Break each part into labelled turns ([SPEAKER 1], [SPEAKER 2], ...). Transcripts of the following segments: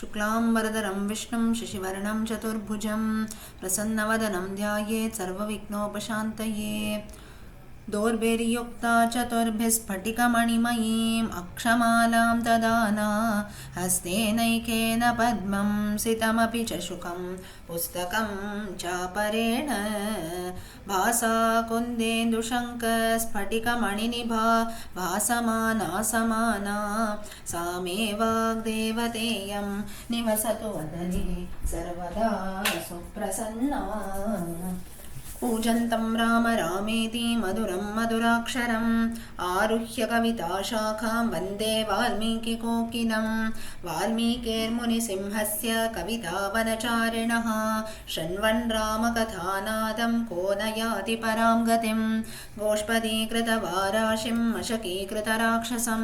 [SPEAKER 1] शुक्लांबरधरं विष्णुं शशिवर्णं चतुर्भुजं प्रसन्नवदनं ध्यायेत् सर्वविघ्नोपशान्तये दोर्भिर्युक्ता चतुर्भिस्फटिकमणिमयीम् अक्षमालां ददाना हस्तेनैकेन पद्मं सितमपि च शुकं पुस्तकं चापरेण भासा कुन्देन्दुशङ्खस्फटिकमणिनिभा भासमाना समाना सा मे वाग्देवतेयं निवसतु वदने सर्वदा सुप्रसन्ना पूजन्तं राम रामेति मधुरं मधुराक्षरम् आरुह्य कविताशाखां वन्दे वाल्मीकिकोकिलं वाल्मीकिर्मुनिसिंहस्य कवितावनचारिणः शृण्वन् रामकथानादं को न याति परां गतिं गोष्पदीकृतवाराशिं मशकीकृतराक्षसं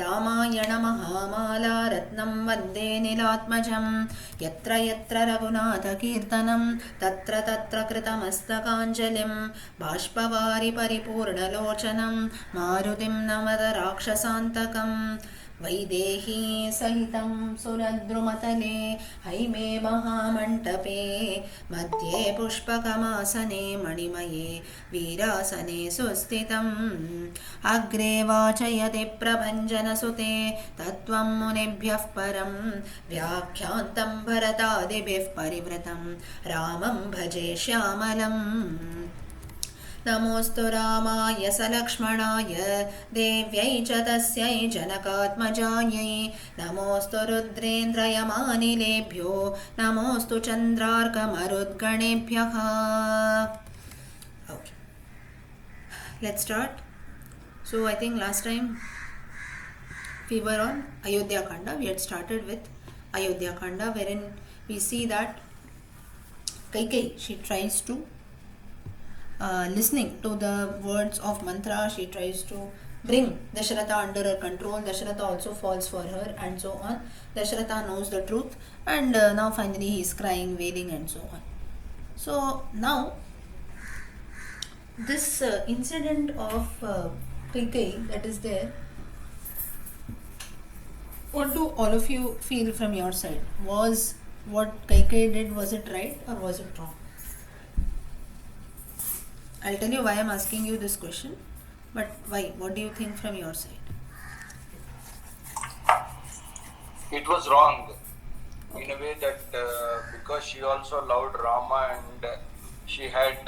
[SPEAKER 1] रामायणमहामाला रत्नं वन्दे नीलात्मजं यत्र यत्र रघुनाथकीर्तनं तत्र तत्र कृतमस्तकाञ्जलिं बाष्पवारि परिपूर्णलोचनं मारुतिं नमत राक्षसान्तकम् वैदेही सहितं सुरद्रुमतले हैमे महामण्टपे मध्ये पुष्पकमासने मणिमये वीरासने सुस्थितम् अग्रे वाचयति प्रभञ्जनसुते तत्त्वं मुनिभ्यः परं व्याख्यान्तं भरतादिभिः परिवृतं रामं भजे श्यामलम् नमोऽस्तु रामाय सलक्ष्मणाय देव्यै च तस्यै जनकात्मजायै नमोऽस्तु रुद्रेन्द्रयमानिलेभ्यो नमोऽस्तु चन्द्रार्कमरुद्गणेभ्यः. Okay, let's start. So I think last time we were on Ayodhya Kanda. We had started with Ayodhya Kanda, wherein we see that Kaikeyi, she tries to listening to the words of mantra, she tries to bring Dasharatha under her control. Dasharatha also falls for her and so on. Dasharatha knows the truth and now finally he is crying, wailing and so on. So now this incident of Kaikeyi that is there, what do all of you feel from your side? Was what Kaikeyi did, was it right or was it wrong? I'll tell you why I'm asking you this question, but why? What do you think from your side?
[SPEAKER 2] It was wrong in a way that because she also loved Rama and she had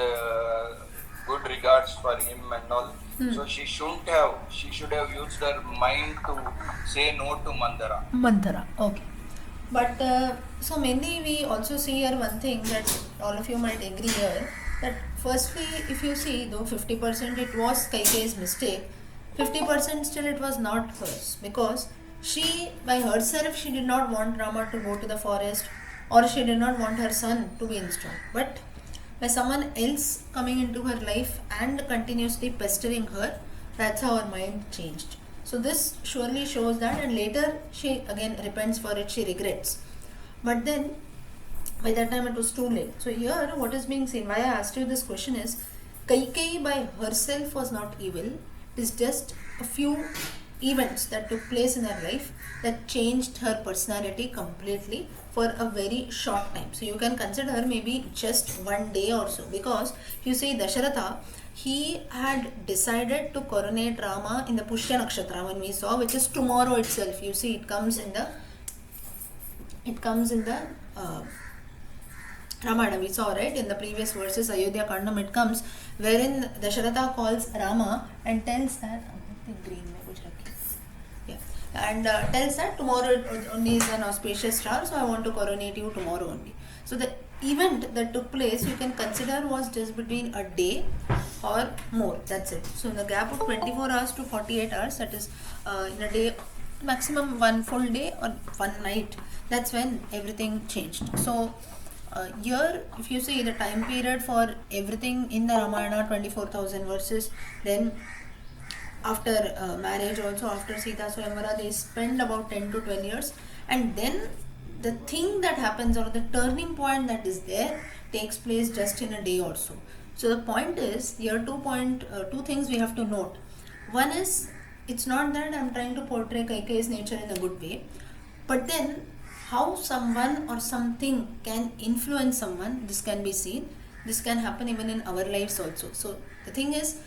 [SPEAKER 2] good regards for him and all, so she should have used her mind to say no to Mandara.
[SPEAKER 1] Mandara, okay. But so mainly we also see here one thing that all of you might agree here, that firstly if you see, though 50% it was Kaikeyi's mistake, 50% still it was not hers, because she by herself she did not want Rama to go to the forest, or she did not want her son to be installed, but by someone else coming into her life and continuously pestering her, that's how her mind changed. So this surely shows that, and later she again repents for it, she regrets, but then by that time it was too late. So here what is being seen, why I asked you this question is, Kaikeyi by herself was not evil. It is just a few events that took place in her life that changed her personality completely for a very short time. So you can consider her maybe just one day or so, because you see Dasharatha, he had decided to coronate Rama in the Pushya Nakshatra when we saw, which is tomorrow itself. You see it comes in the Ramayana, we saw, right, in the previous verses, Ayodhya Kandam, it comes wherein Dasharatha calls Rama and tells that tells that tomorrow only is an auspicious star, so I want to coronate you tomorrow only. So the event that took place, you can consider, was just between a day or more, that's it. So in the gap of 24 hours to 48 hours, that is in a day, maximum one full day or one night, that's when everything changed. So here if you see the time period for everything in the Ramayana, 24,000 verses, then after marriage also, after Sita Swayamvara, they spend about 10 to 12 years, and then the thing that happens, or the turning point that is there, takes place just in a day or so. So the point is, here two things we have to note. One is, it's not that I'm trying to portray Kaikeyi's nature in a good way, but then how someone or something can influence someone, this can be seen. This can happen even in our lives also. So the thing is,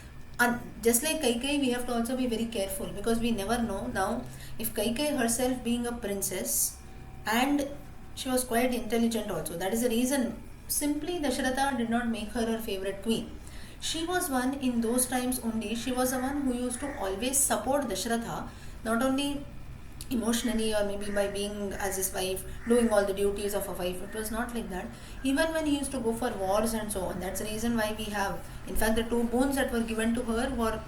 [SPEAKER 1] just like Kaikai, we have to also be very careful, because we never know now if Kaikai herself being a princess, and she was quite intelligent also. That is the reason simply Dasharatha did not make her favorite queen. She was one in those times only. She was the one who used to always support Dasharatha, not only emotionally or maybe by being as his wife, doing all the duties of a wife. It was not like that. Even when he used to go for wars and so on, that's the reason why we have, in fact, the two boons that were given to her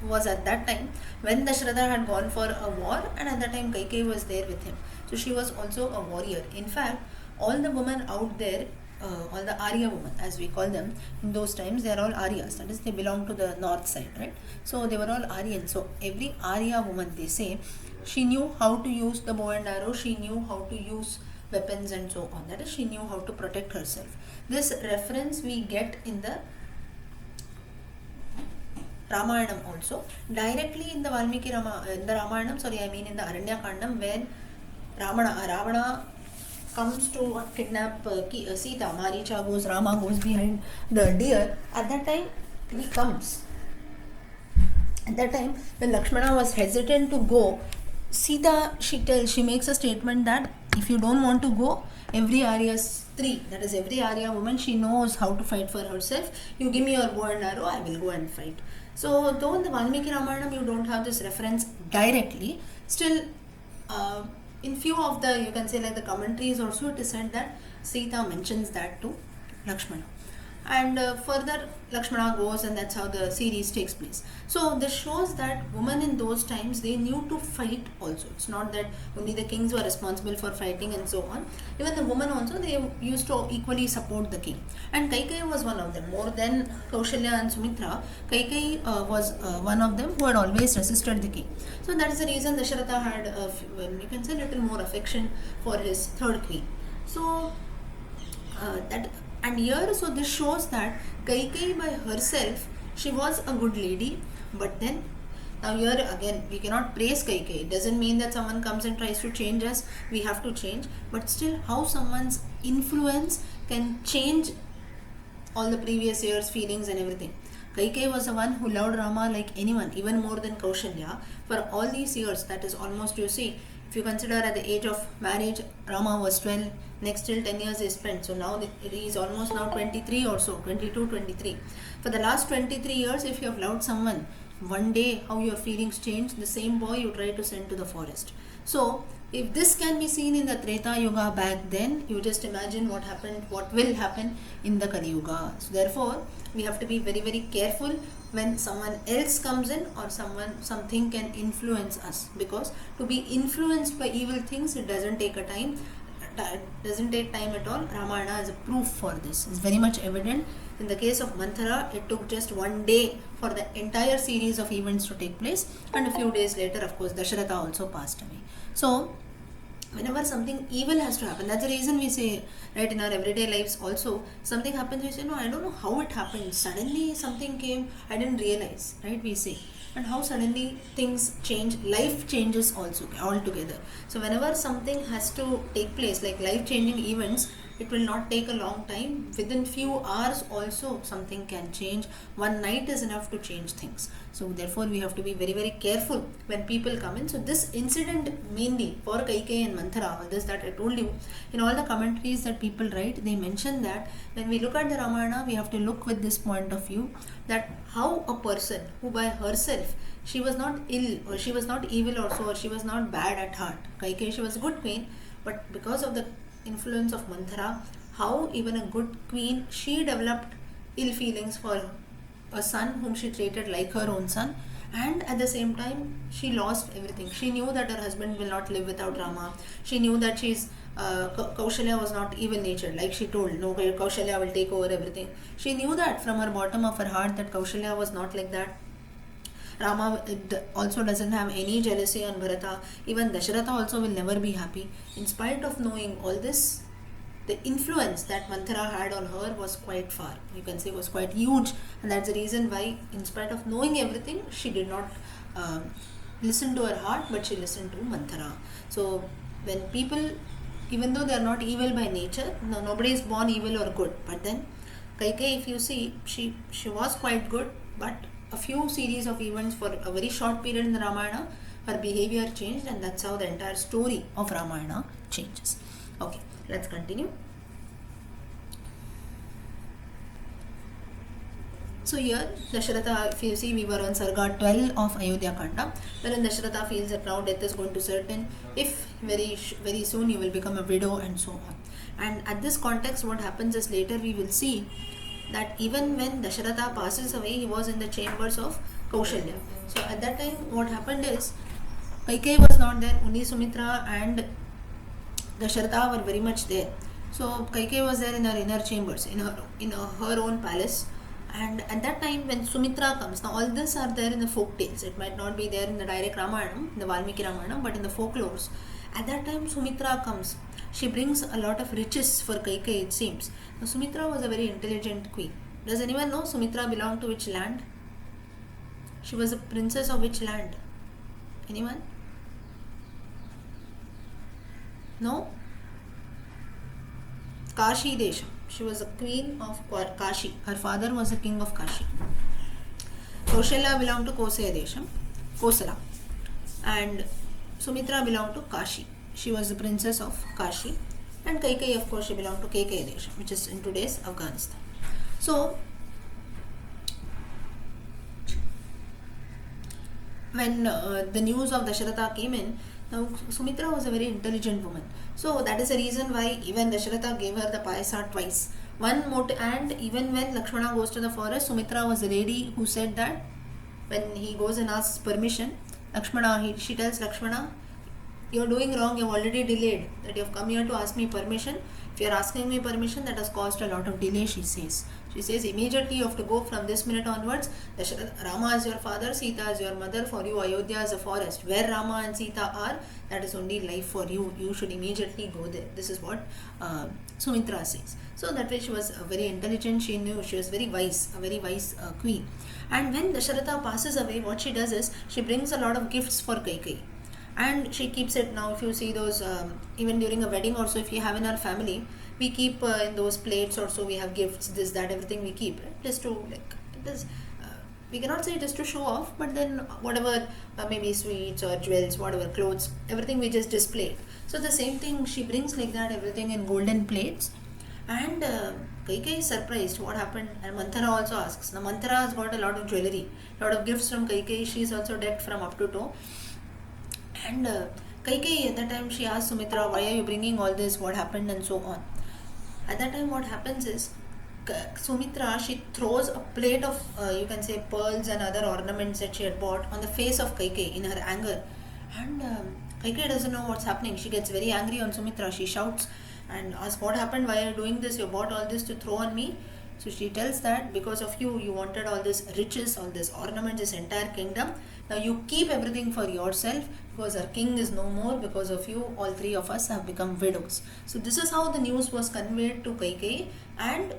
[SPEAKER 1] was at that time when Dasharatha had gone for a war, and at that time Kaikai was there with him. So she was also a warrior. In fact, all the women out there, all the Arya women as we call them in those times, they are all Aryas, that is they belong to the north side, right? So they were all Aryan. So every Arya woman, they say, she knew how to use the bow and arrow, she knew how to use weapons and so on, that is she knew how to protect herself. This reference we get in the Ramayanam also, directly in the Valmiki in the Ramayanam, in the Aranyakandam, when Ravana comes to kidnap Sita, Maricha goes, Rama goes behind the deer. At that time, he comes. At that time, when Lakshmana was hesitant to go, Sita, she makes a statement that if you don't want to go, every Arya Stree, that is every Arya woman, she knows how to fight for herself. You give me your bow and arrow, I will go and fight. So though in the Valmiki Ramayanam you don't have this reference directly, still in few of the, you can say like the commentaries also, it is said that Sita mentions that to Lakshmana. And further Lakshmana goes, and that's how the series takes place. So this shows that women in those times, they knew to fight also. It's not that only the kings were responsible for fighting and so on. Even the women also, they used to equally support the king. And Kaikai was one of them. More than Kaushalya and Sumitra, Kaikai was one of them who had always resisted the king. So that is the reason Dasharatha had, you can say, little more affection for his third queen. So and here, so this shows that Kaikai by herself, she was a good lady, but then now here again we cannot praise Kaikai. It doesn't mean that someone comes and tries to change us, we have to change, but still how someone's influence can change all the previous years' feelings and everything. Kaikai was the one who loved Rama like anyone, even more than Kaushalya, for all these years. That is almost, you see, if you consider at the age of marriage, Rama was 12, next till 10 years is spent. So now he is almost now 23 or so, 22, 23. For the last 23 years, if you have loved someone, one day how your feelings change, the same boy you try to send to the forest. So if this can be seen in the Treta Yuga back then, you just imagine what happened, what will happen in the Kali Yuga. So therefore, we have to be very, very careful when someone else comes in or something can influence us, because to be influenced by evil things, it doesn't take time at all. Ramayana is a proof for this. It's very much evident. In the case of Manthara, it took just one day for the entire series of events to take place, and a few days later, of course, Dasharatha also passed away. So whenever something evil has to happen, that's the reason we say, right, in our everyday lives also, something happens, we say, no, I don't know how it happened, suddenly something came, I didn't realize, right, we say. And how suddenly things change, life changes also altogether. So whenever something has to take place, like life changing events, it will not take a long time. Within few hours also something can change. One night is enough to change things. So therefore we have to be very, very careful when people come in. So this incident mainly for Kaikai and Manthara, all this that I told you, in all the commentaries that people write, they mention that when we look at the Ramayana, we have to look with this point of view, that how a person who by herself, she was not ill or she was not evil also, or she was not bad at heart. Kaikai, she was a good queen, but because of the influence of Manthara, how even a good queen, she developed ill feelings for a son whom she treated like her own son, and at the same time she lost everything. She knew that her husband will not live without Rama. She knew that Kaushalya was not evil natured, like she told, no, Kaushalya will take over everything. She knew that from her bottom of her heart that Kaushalya was not like that. Rama also doesn't have any jealousy on Bharata. Even Dasharatha also will never be happy. In spite of knowing all this, the influence that Manthara had on her was quite far. You can say was quite huge, and that's the reason why, in spite of knowing everything, she did not listen to her heart, but she listened to Manthara. So when people even though they are not evil by nature, no, nobody is born evil or good. But then Kaikeyi, if you see, she was quite good, but a few series of events for a very short period in the Ramayana, her behavior changed, and that's how the entire story of Ramayana changes. Okay, let's continue. So here, Dasharatha, if you see, we were on Sarga 12 of Ayodhya Kanda, wherein Dasharatha feels that now death is going to certain, if very soon you will become a widow and so on. And at this context, what happens is later we will see that even when Dasharatha passes away, he was in the chambers of Kaushalya. So at that time, what happened is, Kaikeyi was not there, only Sumitra and Dasharatha were very much there. So Kaikeyi was there in her inner chambers, in her own palace. And at that time, when Sumitra comes, now all this are there in the folk tales. It might not be there in the direct Ramayanam, the Valmiki Ramayanam, but in the folklores. At that time, Sumitra comes. She brings a lot of riches for Kaikeyi, it seems. Now, Sumitra was a very intelligent queen. Does anyone know Sumitra belonged to which land? She was a princess of which land? Anyone? No? Kashi Desham. She was a queen of Kashi. Her father was a king of Kashi. Kaushalya belonged to Kosaya Desham, Kosala. And Sumitra belonged to Kashi. She was the princess of Kashi. And Kaikeyi, of course, she belonged to Kekeya Desham, which is in today's Afghanistan. So, when the news of Dasharatha came in, now Sumitra was a very intelligent woman. So that is the reason why even Dasharatha gave her the payasa twice. And even when Lakshmana goes to the forest, Sumitra was the lady who said that when he goes and asks permission, she tells Lakshmana, "You're doing wrong, you've already delayed. That you have come here to ask me permission. If you're asking me permission, that has caused a lot of delay," she says. She says, "Immediately you have to go from this minute onwards. Rama is your father, Sita is your mother. For you, Ayodhya is a forest. Where Rama and Sita are, that is only life for you. You should immediately go there." This is what Sumitra says. So that way she was very intelligent. She knew, she was very wise, a very wise queen. And when Dasharatha passes away, what she does is, she brings a lot of gifts for Kaikeyi. And she keeps it. Now if you see those, even during a wedding also, if you have in our family, we keep in those plates also, we have gifts, this, that, everything we keep, right? Just to it is, we cannot say just to show off, but then whatever, maybe sweets or jewels, whatever, clothes, everything we just display. So the same thing she brings like that, everything in golden plates. And Kaikeyi is surprised what happened, and Manthara also asks. Now Manthara has got a lot of jewelry, lot of gifts from Kaikeyi. She is also decked from up to toe. And Kaikeyi, at that time, she asked Sumitra, "Why are you bringing all this? What happened?" and so on. At that time, what happens is, Sumitra, she throws a plate of, you can say, pearls and other ornaments that she had bought on the face of Kaikeyi in her anger. And Kaikeyi doesn't know what's happening. She gets very angry on Sumitra. She shouts and asks, "What happened? Why are you doing this? You bought all this to throw on me?" So she tells that because of you, you wanted all this riches, all this ornament, this entire kingdom. Now you keep everything for yourself, because our king is no more. Because of you, all three of us have become widows. So this is how the news was conveyed to Kaikeyi, and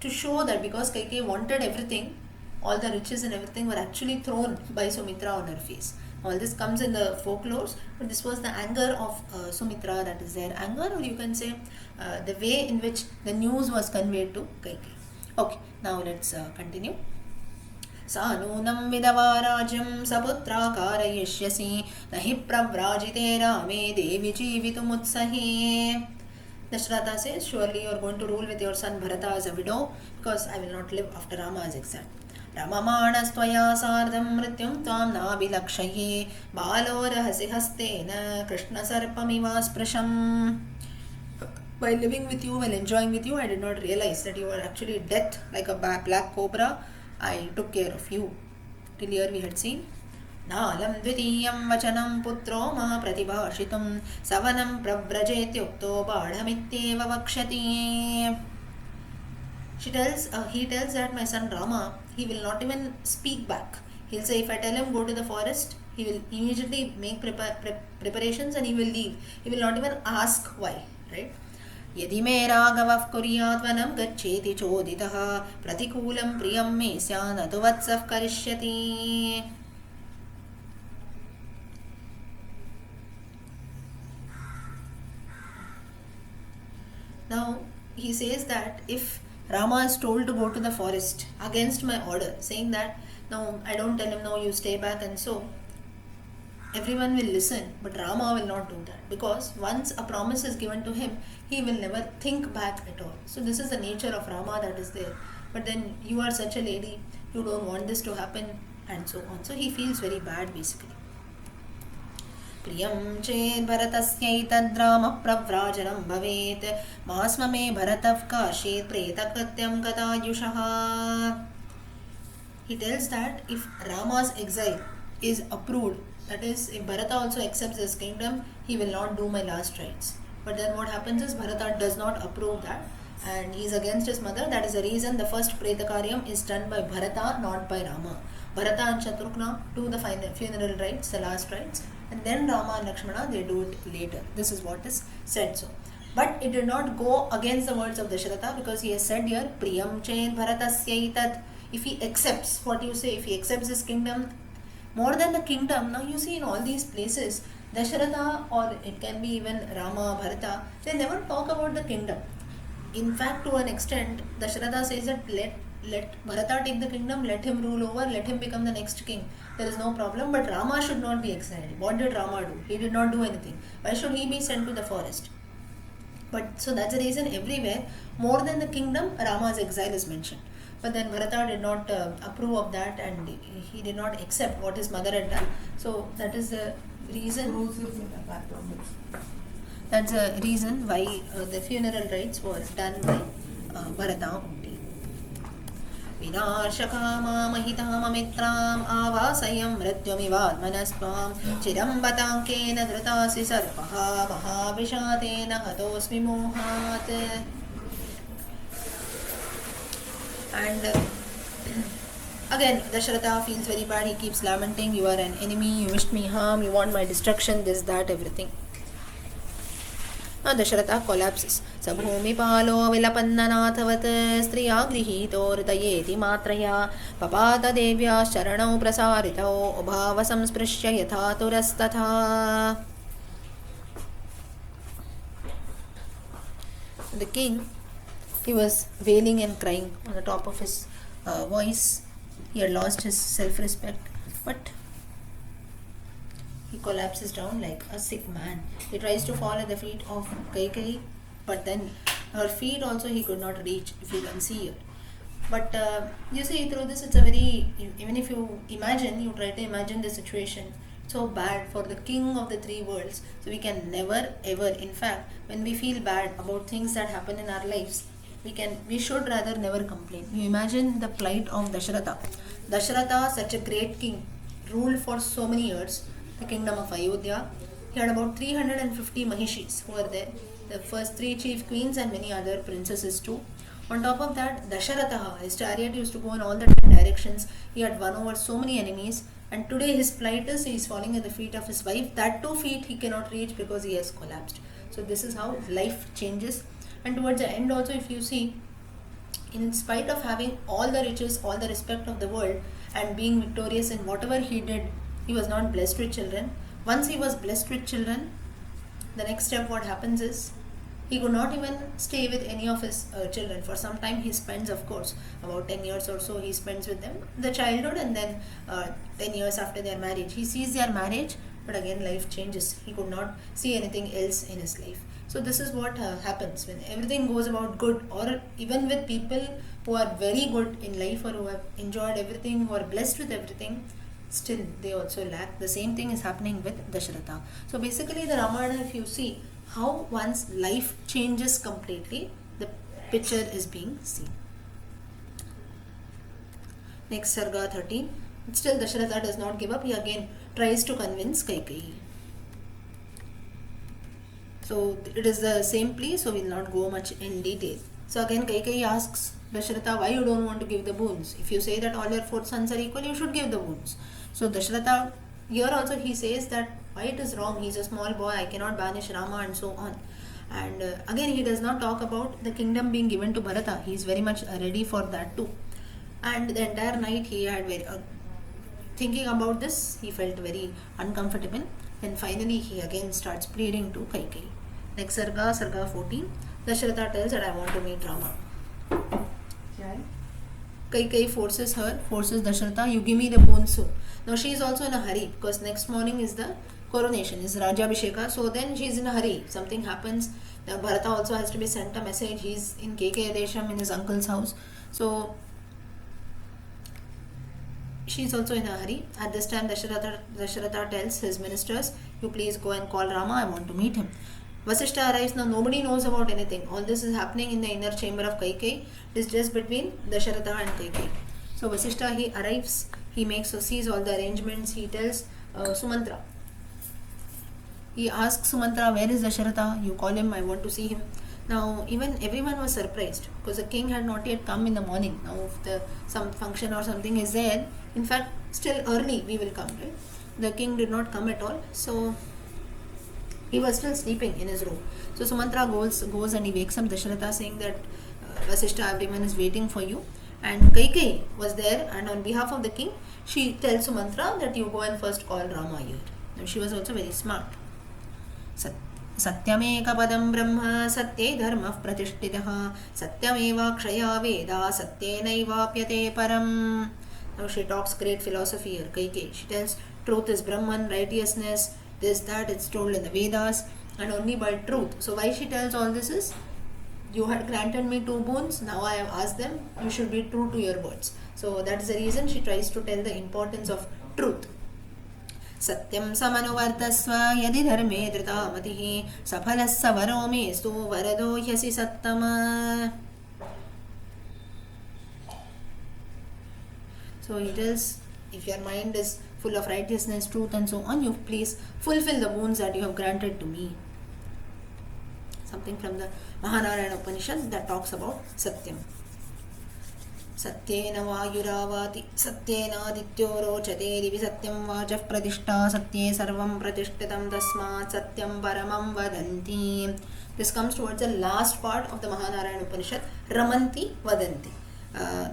[SPEAKER 1] to show that because Kaikeyi wanted everything, all the riches and everything were actually thrown by Sumitra on her face. All this comes in the folklores, but this was the anger of Sumitra, that is their anger, or you can say the way in which the news was conveyed to Kaikeyi. Okay, now let's continue. "Sa nunam vidava rajyam saputra karayishyasi nahi pravrajite rame devi jeevitum utsahi." Dasharatha says, "Surely you are going to rule with your son Bharata as a widow, because I will not live after Rama's exile. Ramamanastvaya sardham mrityum tvam nabilakshaye balo rahasi hastena krishna sarpamiva sprasham." While living with you, while enjoying with you, I did not realize that you were actually death like a black cobra. I took care of you. Till here we had seen. "Nalam dvitiyam vachanam putro ma pratibhashitum savanam pravrajetyukto badhamityeva vakshati." He tells that my son Rama, he will not even speak back. He'll say, if I tell him go to the forest, he will immediately make preparations and he will leave. He will not even ask why, right? "Yadi me ragavav kuryat vanam gaccheti choditaha pratikulam priyam me syanatu vatsav karishyati." Now he says that if Rama is told to go to the forest against my order, saying that no, I don't tell him no, you stay back, and so everyone will listen, but Rama will not do that, because once a promise is given to him, he will never think back at all. So this is the nature of Rama that is there. But then you are such a lady, you don't want this to happen, and so on. So he feels very bad basically. प्रियं चेत् भरतस्यैतद्रामः प्रव्राजनं भवेत् मास्म मे भरतः काशीत् प्रेतकृत्यं गतायुषः. He tells that if Rama's exile is approved, that is, if Bharata also accepts his kingdom, he will not do my last rites. But then what happens is Bharata does not approve that, and he is against his mother. That is the reason the first Pretakaryam is done by Bharata, not by Rama. Bharata and Shatrughna do the funeral rites, the last rites, and then Rama and Lakshmana, they do it later. This is what is said so. But it did not go against the words of Dasharatha, because he has said here, Priyam Chen Bharatasya. If he accepts what you say, if he accepts his kingdom, more than the kingdom, now you see in all these places, Dasharatha, or it can be even Rama, Bharata, they never talk about the kingdom. In fact, to an extent, Dasharatha says that let Bharata take the kingdom, let him rule over, let him become the next king. There is no problem, but Rama should not be exiled. What did Rama do? He did not do anything. Why should he be sent to the forest? But so that's the reason everywhere, more than the kingdom, Rama's exile is mentioned. But then Bharata did not approve of that, and he did not accept what his mother had done. So that is the reason. That's the reason why the funeral rites were done by Bharata only. विनाशकामामहिताममित्राम् आवासयं मृत्युमिवात्मनस्त्वां चिरम्बताङ्केन धृतासि सर्पः महाविषातेन हतोऽस्मि मोहात्. And again, Dasharatha feels very bad. He keeps lamenting, you are an enemy, you wished me harm, you want my destruction, this, that, everything. Now Dasharatha collapses. Sabhumipalo vilapannanathvat striya grihito hridayeti matraya papata devya sharanau prasarito ubhava samsprishya yatha turastatha. The king, he was wailing and crying on the top of his voice. He had lost his self-respect, but he collapses down like a sick man. He tries to fall at the feet of Kaikeyi, but then her feet also he could not reach, if you can see it. But you see, through this, it's a very, even if you imagine, you try to imagine the situation, so bad for the king of the three worlds. So we can never ever, in fact, when we feel bad about things that happen in our lives, we should rather never complain. You imagine the plight of Dasharatha. Dasharatha, such a great king, ruled for so many years the kingdom of Ayodhya. He had about 350 Mahishis who were there, the first three chief queens and many other princesses too. On top of that, Dasharatha, his chariot used to go in all the 10 directions. He had won over so many enemies, and today his plight is he is falling at the feet of his wife. That 2 feet he cannot reach because he has collapsed. So this is how life changes. And towards the end also, if you see, in spite of having all the riches, all the respect of the world, and being victorious in whatever he did, he was not blessed with children. Once he was blessed with children, the next step what happens is, he could not even stay with any of his children. For some time he spends, of course, about 10 years or so he spends with them, the childhood, and then 10 years after their marriage. He sees their marriage, but again life changes. He could not see anything else in his life. So this is what happens when everything goes about good, or even with people who are very good in life or who have enjoyed everything, who are blessed with everything, still they also lack. The same thing is happening with Dasharatha. So basically the Ramayana, if you see how one's life changes completely, the picture is being seen. Next, Sarga 13. Still Dasharatha does not give up. He again tries to convince Kaikeyi. So it is the same plea, so we will not go much in detail. So again Kaikeyi asks Dasharatha, why you don't want to give the boons? If you say that all your 4 sons are equal, you should give the boons. So Dasharatha, here also he says that why it is wrong, he is a small boy, I cannot banish Rama, and so on. And again he does not talk about the kingdom being given to Bharata. He is very much ready for that too. And the entire night he had thinking about this, he felt very uncomfortable. Then finally he again starts pleading to Kaikeyi. Next Sarga 14. Dasharatha tells that I want to meet Rama. Kaikeyi forces Dasharatha, you give me the boon soon. Now she is also in a hurry because next morning is the coronation, is Rajabhisheka. So then she is in a hurry. Something happens. Now Bharata also has to be sent a message. He is in Kekeya Desham in his uncle's house. So she is also in a hurry. At this time, Dasharatha tells his ministers, you please go and call Rama, I want to meet him. Vasishtha arrives. Now nobody knows about anything. All this is happening in the inner chamber of Kaikeyi. It is just between Dasharatha and Kaikeyi. So Vasishtha, he arrives, he sees all the arrangements, he tells Sumantra. He asks Sumantra, where is Dasharatha? You call him, I want to see him. Now even everyone was surprised because the king had not yet come in the morning. Now if some function or something is there, in fact still early we will come, right? The king did not come at all. So he was still sleeping in his room. So Sumantra goes and he wakes up Dasharatha saying that Vasishtha, everyone is waiting for you. And Kaikeyi was there, and on behalf of the king, she tells Sumantra that you go and first call Rama here. Now she was also very smart. Satyamekapadam Brahma Satye Dharmah Pratishthitah Satyamevakshaya Veda Satyenaivaapyate Param. Now she talks great philosophy here, Kaikeyi. She tells truth is Brahman, righteousness, this, that, it's told in the Vedas, and only by truth. So why she tells all this is, you had granted me 2 boons, now I have asked them, you should be true to your words. So that is the reason she tries to tell the importance of truth. Satyam samanuvartasva yadi dharme drita matihi saphalasya varo mestu varado hyasi sattama. So he tells, if your mind is full of righteousness, truth and so on, you please fulfill the boons that you have granted to me. Something from the Mahanarayana Upanishad that talks about Satyam. Satyena vayuravati satyena adityo rochate divi satyam vachah pratishta satye sarvam pratishtitam tasmat satyam paramam vadanti. This comes towards the last part of the Mahanarayana Upanishad, Ramanti Vadanti.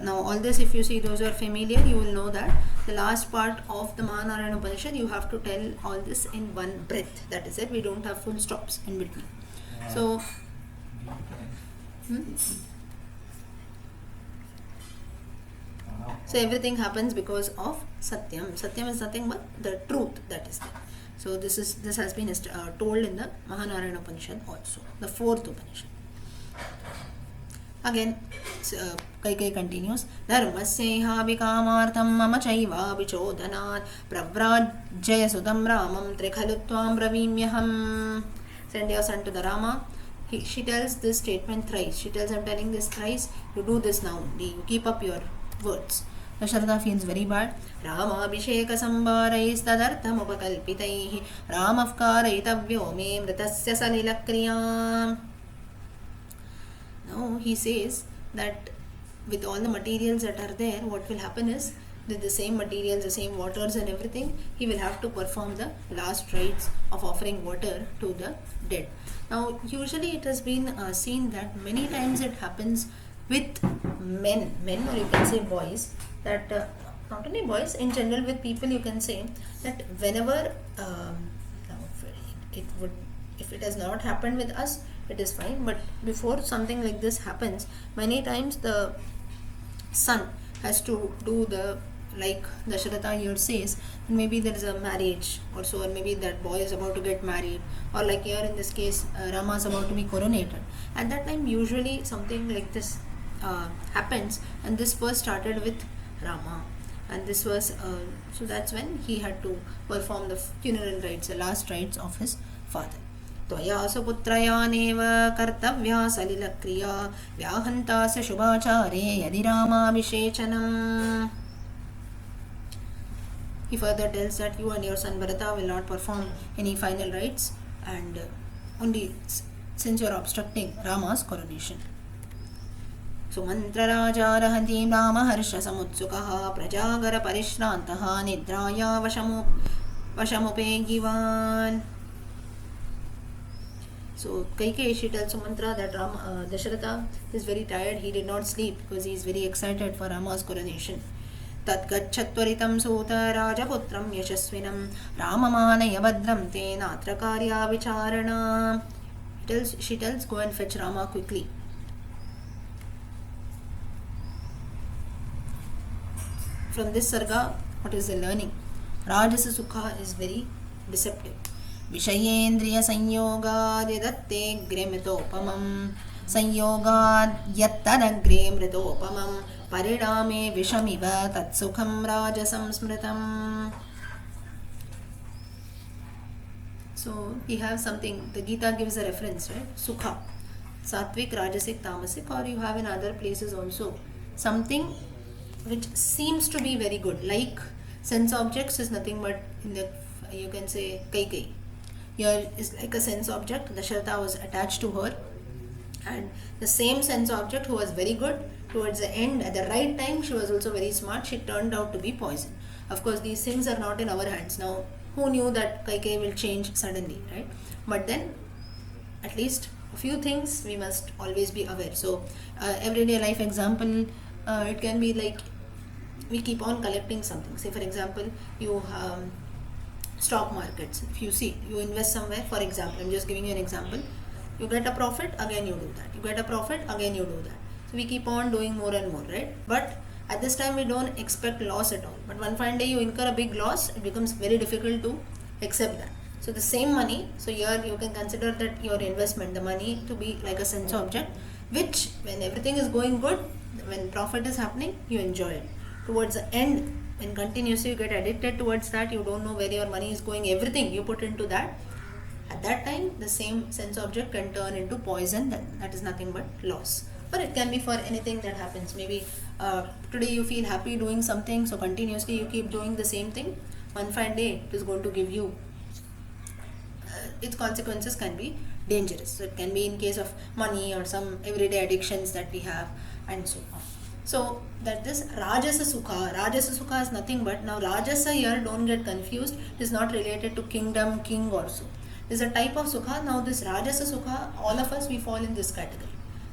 [SPEAKER 1] Now all this, if you see, those who are familiar, you will know that the last part of the Mahanarayana Upanishad, you have to tell all this in one breath. That is it. We don't have full stops in between. So so everything happens because of Satyam. Satyam is nothing but the truth that is there. So this has been told in the Mahanarayana Upanishad also, the 4th Upanishad. Again, Kaikeyi continues, Dharmasyeha vikamartham mama chaiva vichodhanat pravrajaya sudam ramam trikhalutvam bravimyaham. Send your son to the Rama. She tells this statement thrice. She tells, I'm telling this thrice, you do this now only, you keep up your words. Dasharatha feels very bad. Rama abhisheka sambarais tadartham upakalpitaihi ramavkaraitavyo me mritasya salilakriya. Now he says that with all the materials that are there, what will happen is, with the same materials, the same waters and everything, he will have to perform the last rites of offering water to the dead. Now usually it has been seen that many times it happens with men or you can say boys, that not only boys, in general with people, you can say that whenever if it has not happened with us, it is fine, but before something like this happens, many times the son has to do the, like Dasharatha here says, maybe there is a marriage or so, or maybe that boy is about to get married, or like here in this case Rama is about to be coronated. At that time usually something like this happens, and this first started with Rama, and this was so that's when he had to perform the funeral rites, the last rites of his father. त्वया सुपुत्रयानेव कर्तव्या सलिलक्रिया व्याहन्तास्य शुभाचारे यदि रामाभिषेचनम्. He further tells that you and your son Bharata will not perform any final rites, and only since you are obstructing Rama's coronation. सुमन्त्रराजारहतीं रामहर्षसमुत्सुकः प्रजागरपरिश्रान्तः निद्राया वशमुपेगिवान्. So Kaikeyi, she tells Sumantra that Dasharatha is very tired, he did not sleep because he is very excited for Rama's coronation. Tatgachattvaritam sota rajaputram yashasvinam ramamanaya badram te natra karya vicharana. She tells, go and fetch Rama quickly. From this sarga, what is the learning? Rajasa Sukha is very deceptive. Vishayendriya Sanyogad Yadatte Gremritopamam Sanyogad Yattadagre Mritopamam Paridame Vishamiva Tatsukham Rajasam Smritam. So we have something, the Gita gives a reference, right? Sukha, Satvik, Rajasic, Tamasic, or you have in other places also something which seems to be very good, like sense objects is nothing but in the, you can say, Kaikai. Here is like a sense object. Dasharatha was attached to her, and the same sense object who was very good, towards the end, at the right time, she was also very smart. She turned out to be poison. Of course, these things are not in our hands. Now, who knew that Kaikai will change suddenly, right? But then, at least a few things we must always be aware. So, everyday life example, it can be like we keep on collecting something. Say, for example, you stock markets. If you see, you invest somewhere, for example, I'm just giving you an example. You get a profit, again you do that. You get a profit, again you do that. So we keep on doing more and more, right? But at this time we don't expect loss at all. But one fine day you incur a big loss, it becomes very difficult to accept that. So the same money, so here you can consider that your investment, the money, to be like a sense object, which when everything is going good, when profit is happening, you enjoy it. Towards the end, when continuously you get addicted towards that, you don't know where your money is going, everything you put into that, at that time the same sense object can turn into poison. That is nothing but loss. But it can be for anything that happens. Maybe today you feel happy doing something, so continuously you keep doing the same thing. One fine day it is going to give you, its consequences can be dangerous. So it can be in case of money or some everyday addictions that we have, and so on. So that this Rajasa Sukha is nothing but, now Rajasa here, don't get confused, it is not related to kingdom, king also. It is a type of Sukha. Now this Rajasa Sukha, all of us, we fall in this category.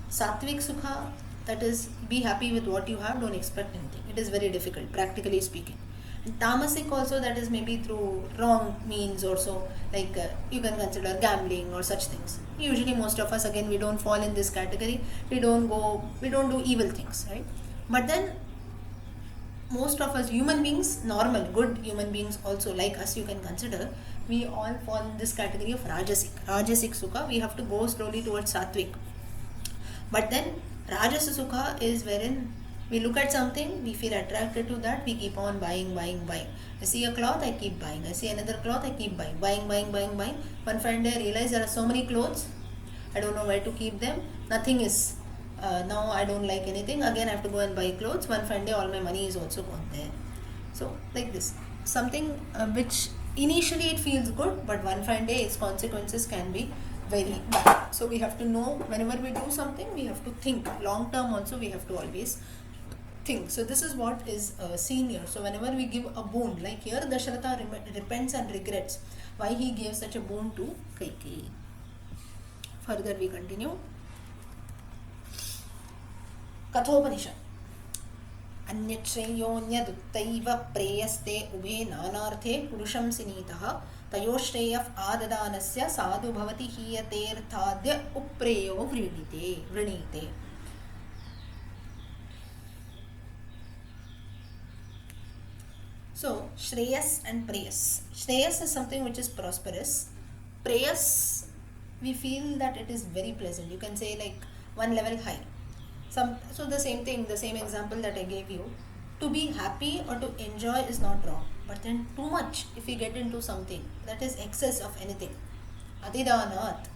[SPEAKER 1] Satvik Sukha, that is, be happy with what you have, don't expect anything. It is very difficult, practically speaking. And Tamasic also, that is maybe through wrong means also, like you can consider gambling or such things. Usually most of us, again, we don't fall in this category. We don't do evil things, right? But then most of us human beings, normal, good human beings also like us, you can consider, we all fall in this category of Rajasic Sukha. We have to go slowly towards Satvik. But then Rajasa Sukha is wherein we look at something, we feel attracted to that, we keep on buying. I see a cloth, I keep buying. I see another cloth, I keep buying. One fine day I realize there are so many clothes, I don't know where to keep them. Nothing is, now I don't like anything, again I have to go and buy clothes. One fine day all my money is also gone there. So like this, something which initially it feels good, but one fine day its consequences can be very bad. So we have to know, whenever we do something, we have to think long term also, we have to always think. So this is what is seen here. So whenever we give a boon, like here Dasharatha repents and regrets why he gave such a boon to Kaikeyi. Further we continue. Kathopanishad. अन्यश्रेयोऽन्यदुत्तैव प्रेयस्ते उभे नानार्थे पुरुषं सिनीतः तयोश्रेयः आददानस्य साधु भवति हीयतेऽर्थाद्य उप्रेयो वृणीते. So Shreyas and Preyas. Shreyas is something which is prosperous. Preyas, we feel that it is very pleasant. You can say like one level high. So the same thing, the same example that I gave you. To be happy or to enjoy is not wrong. But then too much, if we get into something, that is excess of anything. Adidanat.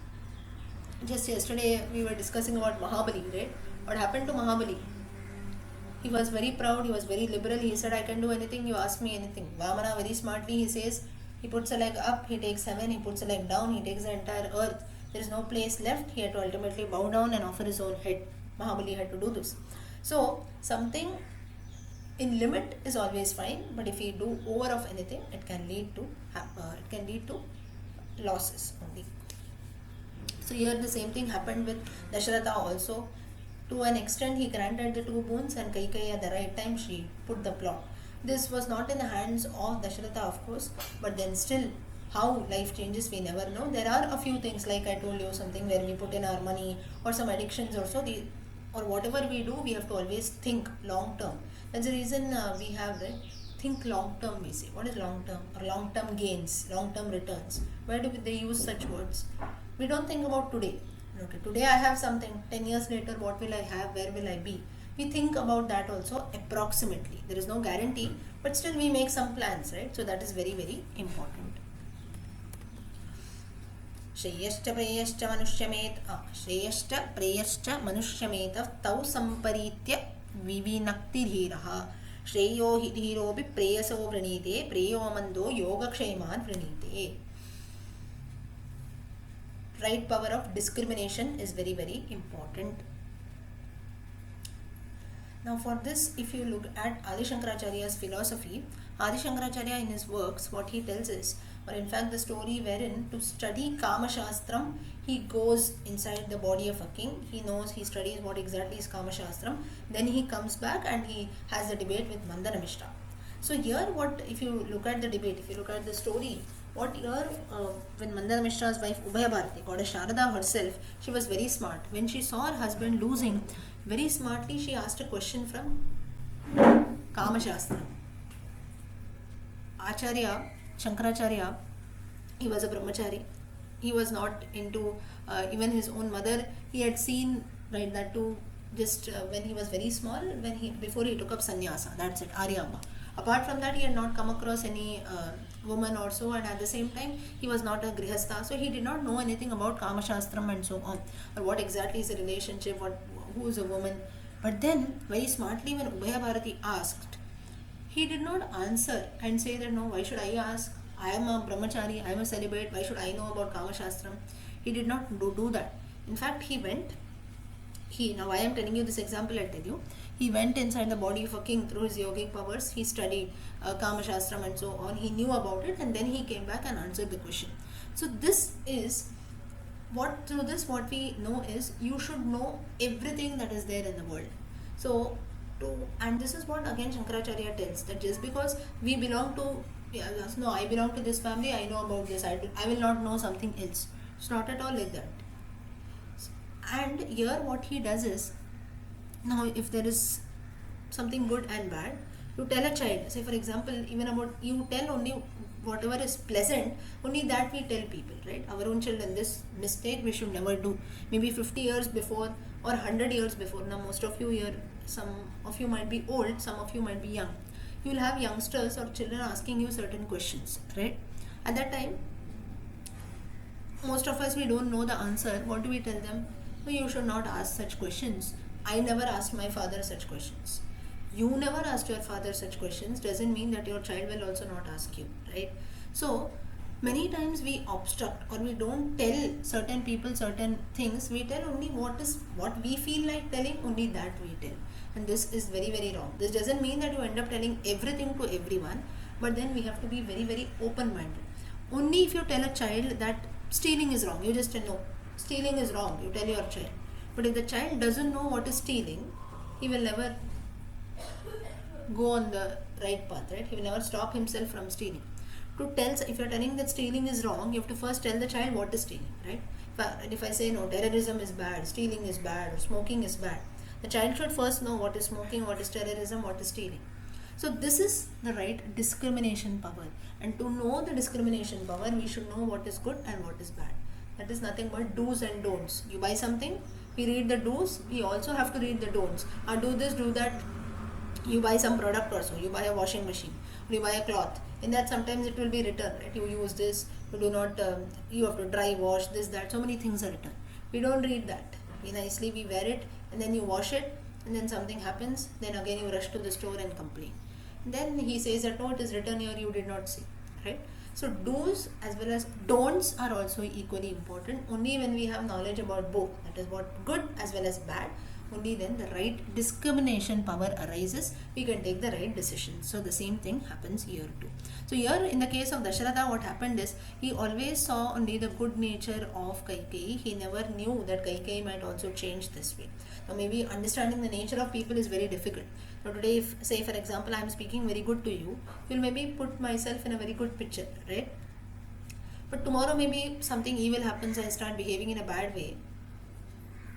[SPEAKER 1] Just yesterday we were discussing about Mahabali, right? What happened to Mahabali? He was very proud, he was very liberal. He said, I can do anything, you ask me anything. Vamana very smartly, he says, he puts a leg up, he takes heaven, he puts a leg down, he takes the entire earth. There is no place left. He had to ultimately bow down and offer his own head. Mahabali had to do this. So something in limit is always fine, but if we do over of anything, it can lead to losses only. So here the same thing happened with Dasharatha also. To an extent, he granted the two boons, and Kaikeyi at the right time she put the plot. This was not in the hands of Dasharatha, of course, but then still how life changes, we never know. There are a few things, like I told you, something where we put in our money, or some addictions also, or whatever we do, we have to always think long term. That's the reason we have, right? Think long term, we say. What is long term? Or long term gains, long term returns. Where do they use such words? We don't think about today. Okay, today I have something, 10 years later, what will I have? Where will I be? We think about that also approximately. There is no guarantee, but still we make some plans, right? So that is very, very important. श्रेयश्च प्रेयश्च मनुष्यमेत तौ संपरीत्य विविनक्तिधीरः श्रेयो हि धीरोऽपि प्रेयसो वृणीते प्रेयो मन्दो योगक्षेमान् वृणीते. Right power of discrimination is very, very important. Now for this, if you look at Adi Shankaracharya's philosophy, Adi Shankaracharya in his works, what he tells is, or in fact the story wherein to study Kama Shastram, he goes inside the body of a king, he knows, he studies what exactly is Kama Shastram, then he comes back and he has a debate with Mandana Mishra. So here what, if you look at the debate, if you look at the story, what here, when Mandana Mishra's wife Ubhaya Bharati, goddess Sharada herself, she was very smart. When she saw her husband losing, very smartly she asked a question from Kama Shastra. Acharya, Shankaracharya, he was a brahmachari. He was not into, even his own mother, he had seen, right, that too, just when he was very small, before he took up sannyasa, that's it, Aryamba. Apart from that, he had not come across any woman or so, and at the same time, he was not a grihastha, so he did not know anything about Kama Shastram and so on, or what exactly is a relationship, who is a woman. But then, very smartly, when Ubhaya Bharati asked, he did not answer and say that, no, why should I ask? I am a brahmachari, I am a celibate, why should I know about Kama Shastram? He did not do that. In fact, now I am telling you this example, I'll tell you. He went inside the body of a king through his yogic powers. He studied Kama Shastram and so on. He knew about it, and then he came back and answered the question. So this is what we know is, you should know everything that is there in the world. So and this is what again Shankaracharya tells, that just because we belong to, I belong to this family, I know about this, I will not know something else. It's not at all like that. And here what he does is, now if there is something good and bad, you tell a child, say for example, even about, you tell only whatever is pleasant, only that we tell people, right? Our own children, this mistake we should never do. Maybe 50 years before or 100 years before, now most of you here, some of you might be old, some of you might be young. You will have youngsters or children asking you certain questions, right? At that time, most of us, we don't know the answer. What do we tell them? No, you should not ask such questions. I never asked my father such questions. You never asked your father such questions doesn't mean that your child will also not ask you, right? So many times we obstruct, or we don't tell certain people certain things. We tell only what we feel like telling, only that we tell. And this is very, very wrong. This doesn't mean that you end up telling everything to everyone, but then we have to be very, very open-minded. Only if you tell a child that stealing is wrong, you just tell, no, stealing is wrong, you tell your child. But if the child doesn't know what is stealing, he will never go on the right path, right? He will never stop himself from stealing. If you are telling that stealing is wrong, you have to first tell the child what is stealing, right? If I say, no, terrorism is bad, stealing is bad, or smoking is bad, the child should first know what is smoking, what is terrorism, what is stealing. So this is the right discrimination power. And to know the discrimination power, we should know what is good and what is bad. That is nothing but do's and don'ts. You buy something, we read the do's, we also have to read the don'ts. Do this, do that. You buy some product also, you buy a washing machine, or you buy a cloth. In that sometimes it will be written, right? You use this, you do not, you have to dry wash, this, that. So many things are written. We don't read that. We nicely, we wear it, and then you wash it, and then something happens, then again you rush to the store and complain. And then he says that, no, it is written here, you did not see, right? So do's as well as don'ts are also equally important. Only when we have knowledge about both, that is what good as well as bad, only then the right discrimination power arises, we can take the right decision. So the same thing happens here too. So here in the case of Dasharatha, what happened is, he always saw only the good nature of Kaikeyi. He never knew that Kaikeyi might also change this way. Now maybe understanding the nature of people is very difficult. Now today, if say for example I am speaking very good to you, you will maybe put myself in a very good picture, right? But tomorrow maybe something evil happens, I start behaving in a bad way.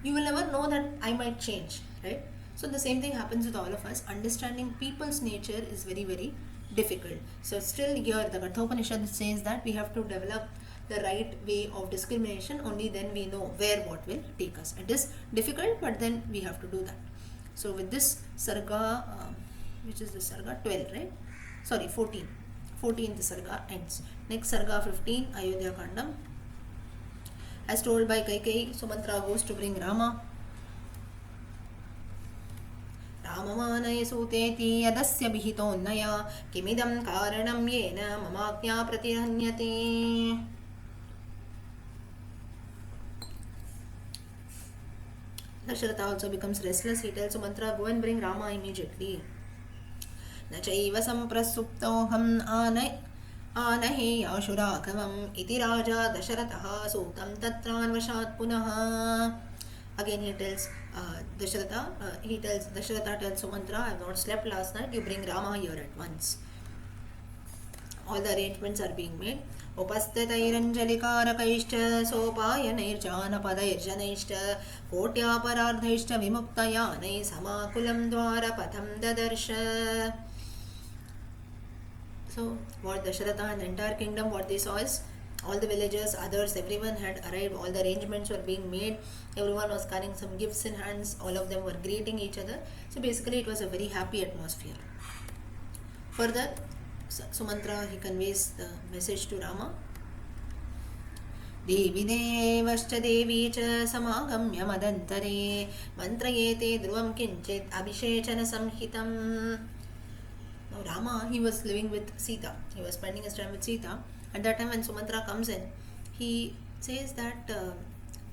[SPEAKER 1] You will never know that I might change, right? So the same thing happens with all of us. Understanding people's nature is very, very difficult. So still here the Kathopanishad says that we have to develop the right way of discrimination, only then we know where what will take us. It is difficult, but then we have to do that. So with this Sarga, which is the Sarga 12, right? Sorry, 14. 14th Sarga ends. Next Sarga 15, Ayodhya Kandam. As told by Kaikeyi, Sumantra goes to bring Rama. राममानय सूतेति यदस्य विहितोऽन्नया किमिदं कारणं येन ममाज्ञा प्रतिहन्यते. Dasharatha also becomes restless. He tells Sumantra, go and bring Rama immediately. न चैव सम्प्रसुप्तोऽहम् आनहेयाशुराघवम् इति राजा दशरथः सूतं तत्रान्वशात् पुनः. Again he tells Dasharatha tells Sumantra, I have not slept last night, you bring Rama here at once. All the arrangements are being made. उपस्थितैरञ्जलिकारकैश्च सोपायनैर्जानपदैर्जनैश्च कोट्यापरार्धैश्च विमुक्तयानैः समाकुलं द्वारपथं ददर्श. So what Dasharatha and the entire kingdom, what they saw is all the villagers, others, everyone had arrived, all the arrangements were being made, everyone was carrying some gifts in hands, all of them were greeting each other. So basically it was a very happy atmosphere. Further, Sumantra, he conveys the message to Rama. देवी देवश्च देवी च समागम्य मदन्तरे मन्त्रयेते ध्रुवं किञ्चित् अभिषेचन संहितम्. Now Rama, he was living with Sita. He was spending his time with Sita. At that time when Sumantra comes in, he says that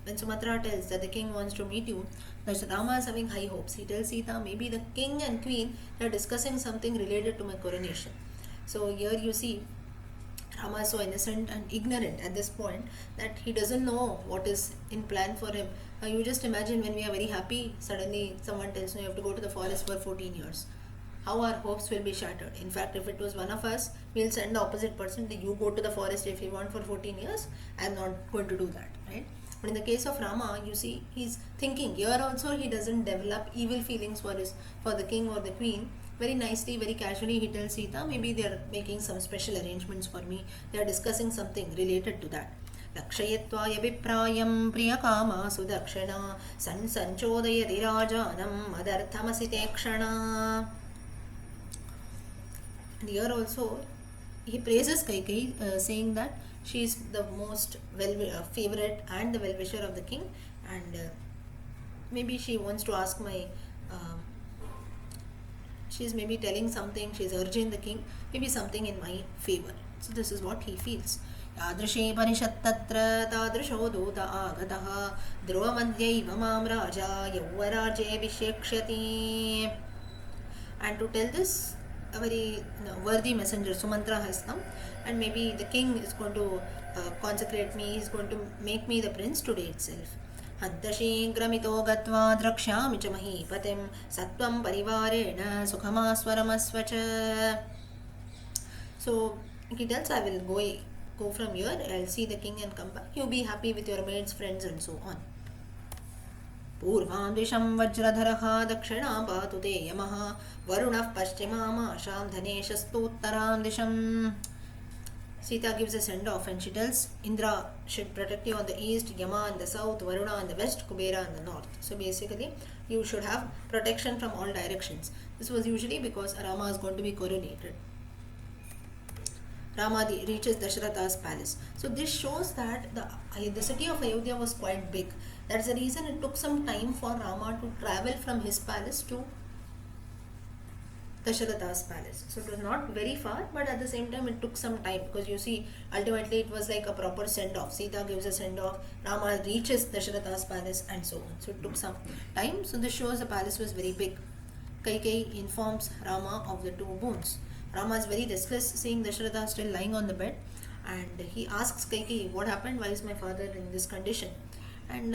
[SPEAKER 1] when Sumatra tells that the king wants to meet you, that Rama is having high hopes. He tells Sita, maybe the king and queen are discussing something related to my coronation. So here you see Rama is so innocent and ignorant at this point that he doesn't know what is in plan for him. You just imagine when we are very happy, suddenly someone tells you have to go to the forest for 14 years. How our hopes will be shattered. In fact, if it was one of us, we'll send the opposite person, you go to the forest if you want for 14 years. I'm not going to do that, right? But in the case of Rama, you see, he's thinking. Here also, he doesn't develop evil feelings for the king or the queen. Very nicely, very casually, he tells Sita, maybe they are making some special arrangements for me. They are discussing something related to that. लक्षयत्वाय विप्रायं प्रियकामा Sudakshina संचोदयति राजानं मदर्थमसि ते क्षणा. And here also he praises Kaikeyi, saying that she is the most favorite and the well-wisher of the king, and maybe she wants to ask she is maybe telling something, she is urging the king, maybe something in my favor. So this is what he feels. यादृशे परिषत्तत्र तादृशो दूत आगतः ध्रुवमद्यैव मां राजा यौवराज्ये. And to tell this, a very worthy messenger Sumantra has come, and maybe the king is going to consecrate me, he is going to make me the prince today itself. हन्तशीघ्रमितो गत्वा द्रक्ष्यामि च महीपतिं सत्वं परिवारेण सुखमास्वरमस्व च. So he tells, I will go from here, I'll see the king and come back. You be happy with your maids, friends and so on. पूर्वां दिशं वज्रधरः दक्षिणां पातु ते यमः वरुणः पश्चिमामाशां धनेशस्तोत्तरां दिशम्. Sita gives a send-off and she tells Indra should protect you on the east, Yama in the south, Varuna in the west, Kubera in the north. So basically you should have protection from all directions. This was usually because Rama is going to be coronated. Rama reaches Dasharatha's palace. So this shows that the city of Ayodhya was quite big. That's the reason it took some time for Rama to travel from his palace to Dasharatha's palace. So it was not very far, but at the same time it took some time, because you see, ultimately it was like a proper send-off. Sita gives a send-off, Rama reaches Dasharatha's palace and so on. So it took some time. So this shows the palace was very big. Kaikeyi informs Rama of the two boons. Rama is very restless seeing Dasharatha still lying on the bed, and he asks Kaikeyi, what happened? Why is my father in this condition? And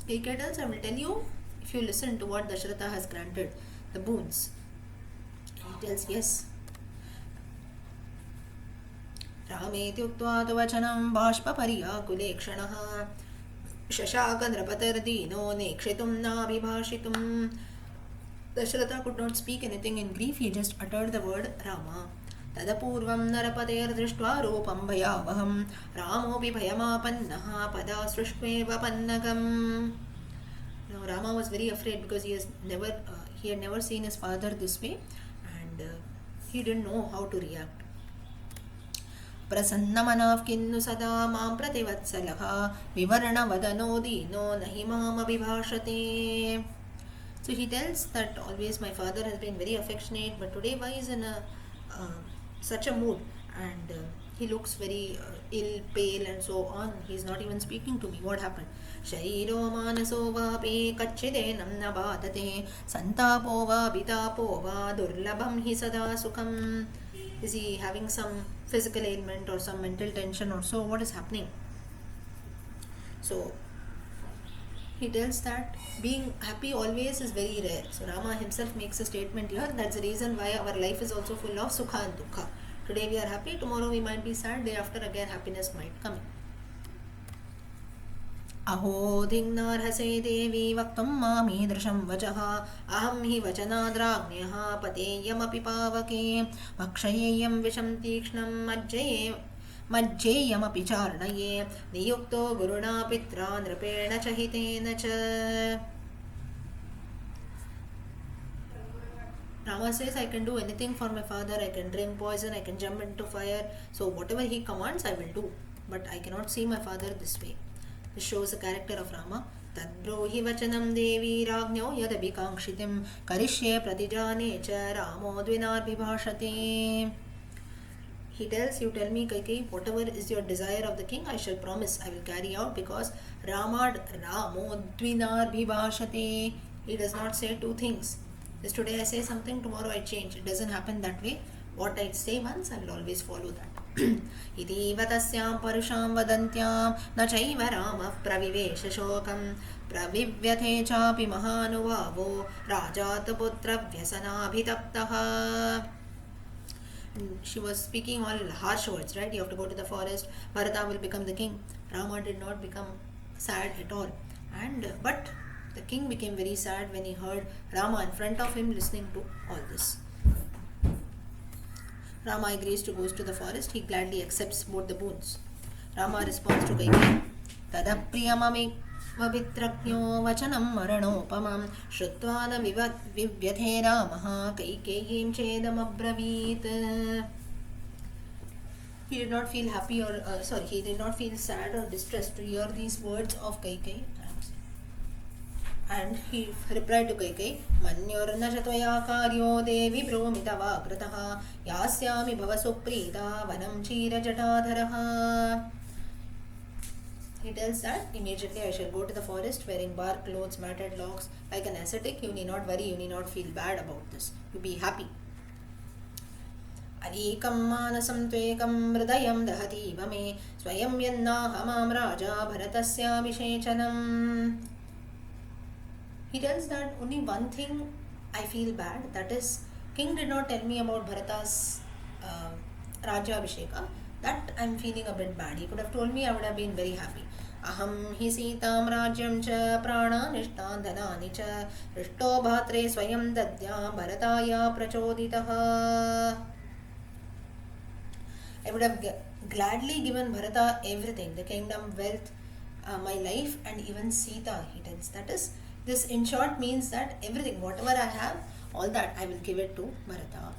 [SPEAKER 1] Kaikeyi tells, I will tell you if you listen to what Dasharatha has granted, the boons. He tells, yes. रामेति उक्त्वा तु वचनं बाष्पपर्याकुले क्षणः शशाक नृपतिर्दीनो नेक्षितुं नाभिभाषितुं. Dasharatha could not speak anything in grief, he just uttered the word Rama. Tadapurvam narapatirdraštva rupam bhayavaham Ramopi bhayamapannaha pada srishtmeva pannagam. Now Rama was very afraid because he had never seen his father this way, and he didn't know how to react. प्रसन्नमनाः किन्नु सदा मां प्रतिवत्सलः विवर्णवदनो दीनो नहि मामभिभाषते. So he tells that always my father has been very affectionate, but today why is in such a mood, and he looks very ill, pale and so on. He's not even speaking to me. What happened? Shariro manaso vapi kachchidenam na bhatate santapo va bitapo va durlabham hi sada sukham. Is he having some physical ailment or some mental tension or so? What is happening? So he tells that being happy always is very rare. So Rama himself makes a statement here. That's the reason why our life is also full of sukha and dukkha. Today we are happy, tomorrow we might be sad, day after again happiness might come. अहो धिङ्नार्हसे देवी वक्तुं मामीदृशं वचः अहं हि वचनाद्राज्ञः पतेयमपि पावके भक्षयेयं विषं तीक्ष्णं मज्जेयमपि चार्णये नियुक्तो गुरुणा पित्रा नृपेण च हितेन च. Rama says, I can do anything for my father, I can drink poison, I can jump into fire, so whatever he commands I will do, but I cannot see my father this way. This shows the character of Rama. Tadbrohi vachanam devi ragnyo yadabhikankshitim karishye pratijane cha ramo dvinarbhibhashate. He tells, you tell me Kaikeyi, whatever is your desire of the king, I shall promise, I will carry out, because Ramo dvinarbhibhashate. He does not say two things. Just today I say something, tomorrow I change. It doesn't happen that way. What I say once, I will always follow that. इतीव तस्यां परुषां वदन्त्यां न चैव रामः प्रविवेश शोकं प्रविव्यथे चापि महानुभावो राजातपुत्रव्यसनाभितप्तः. She was speaking all harsh words, right? You have to go to the forest, Bharata will become the king. Rama did not become sad at all, but the king became very sad when he heard Rama in front of him listening to all this. Rama agrees to go to the forest. He gladly accepts both the boons. Rama responds to Kaikeyi, तदप्रियममित्रज्ञो वचनं मरणोपमं श्रुत्वा न विव्यथे रामः कैकेयीं चेदमब्रवीत्. He did not feel happy he did not feel sad or distressed to hear these words of Kaikeyi. And he replied to Kaikeyi, Manyorna chatvaya karyo devi bromita krataha yasyami bhava suprita vanam chira jatadharaha. He tells that immediately I shall go to the forest wearing bark clothes, matted locks. Like an ascetic, you need not worry, you need not feel bad about this. You be happy. अलीकं मानसं त्वेकं हृदयं दहतीव मे स्वयं यन्नाहमां राजा भरतस्याभिषेचनम्. He tells that only one thing I feel bad, that is, king did not tell me about Bharata's Raja Abhisheka. That I am feeling a bit bad. He could have told me, I would have been very happy. Aham hi sitam rajyam cha prananishtan dhanani cha rishto bhatre swayam dadyam bharataya prachoditaha. I would have gladly given Bharata everything, the kingdom, wealth, my life, and even Sita, he tells. That is, this in short means that everything, whatever I have, all that I will give it to Bharata.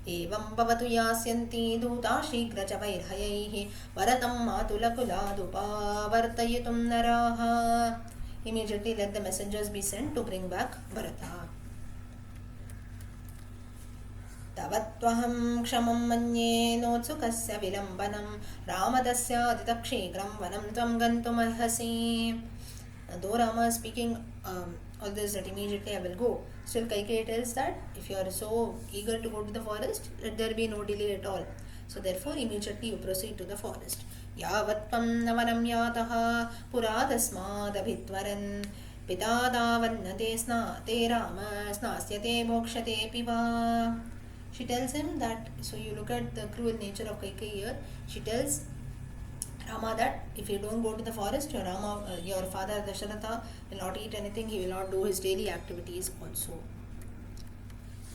[SPEAKER 1] Evam bhavatu yasyanti duta shigra cha vairhayaihi bharatam matulakuladupa vartayitum naraha. Immediately let the messengers be sent to bring back Bharata. तवत्वहं क्षमं मन्ये नोत्सुकस्य विलम्बनं रामदस्यादितक्षीघ्रं वनं त्वं गन्तुमर्हसि. Though Rama is speaking all this that immediately I will go, still Kaikeyi tells that if you are so eager to go to the forest, let there be no delay at all. So therefore immediately you proceed to the forest. Yavatvam navanam yataha puradasmadabhitvaran पिता दावन्नते स्नाते Ram स्नास्यते मोक्षते पिवा. She tells him that, so you look at the cruel nature of Kaikeyi here. She tells Rama that if you don't go to the forest, your father Dasharatha will not eat anything, he will not do his daily activities also.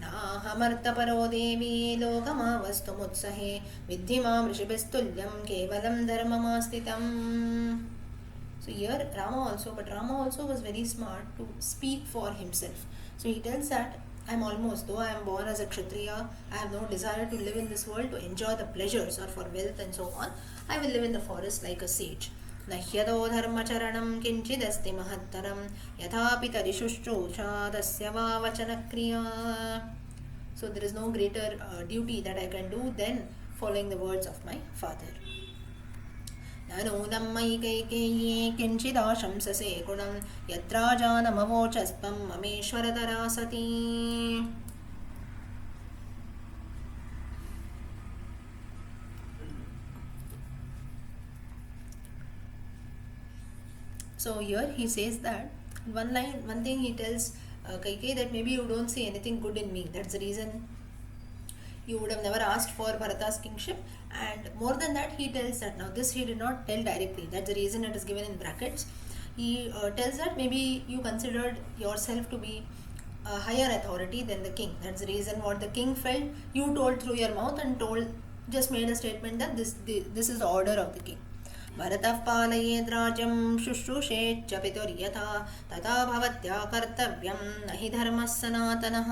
[SPEAKER 1] नाहमर्तपरो देवी लोकमावस्तुमुत्सहे विद्धि मां ऋषिभिस्तुल्यं केवलं धर्ममास्थितम्. So here Rama also was very smart to speak for himself. So he tells that though I am born as a Kshatriya, I have no desire to live in this world to enjoy the pleasures or for wealth and so on. I will live in the forest like a sage. न ह्यदो धर्मचरणं किञ्चिदस्ति महत्तरं यथापि तरिशुश्रूषा तस्य वा वचनक्रिया. So there is no greater duty that I can do than following the words of my father. नूनं मयि कैकेयी किञ्चिदाशंससे गुणं यद्राजानमवोचस्त्वं ममेश्वरतरा सती. So here he says that one thing he tells Kaikeyi that maybe you don't see anything good in me. That's the reason you would have never asked for Bharata's kingship. And more than that, he tells that, now this he did not tell directly. That's the reason it is given in brackets. He tells that maybe you considered yourself to be a higher authority than the king. That's the reason what the king felt, you told through your mouth and just made a statement that this is the order of the king. भरतः पालयेद् राज्यं शुश्रूषेच्च पितुर्यथा तथा भवत्या कर्तव्यं न हि धर्मः सनातनः.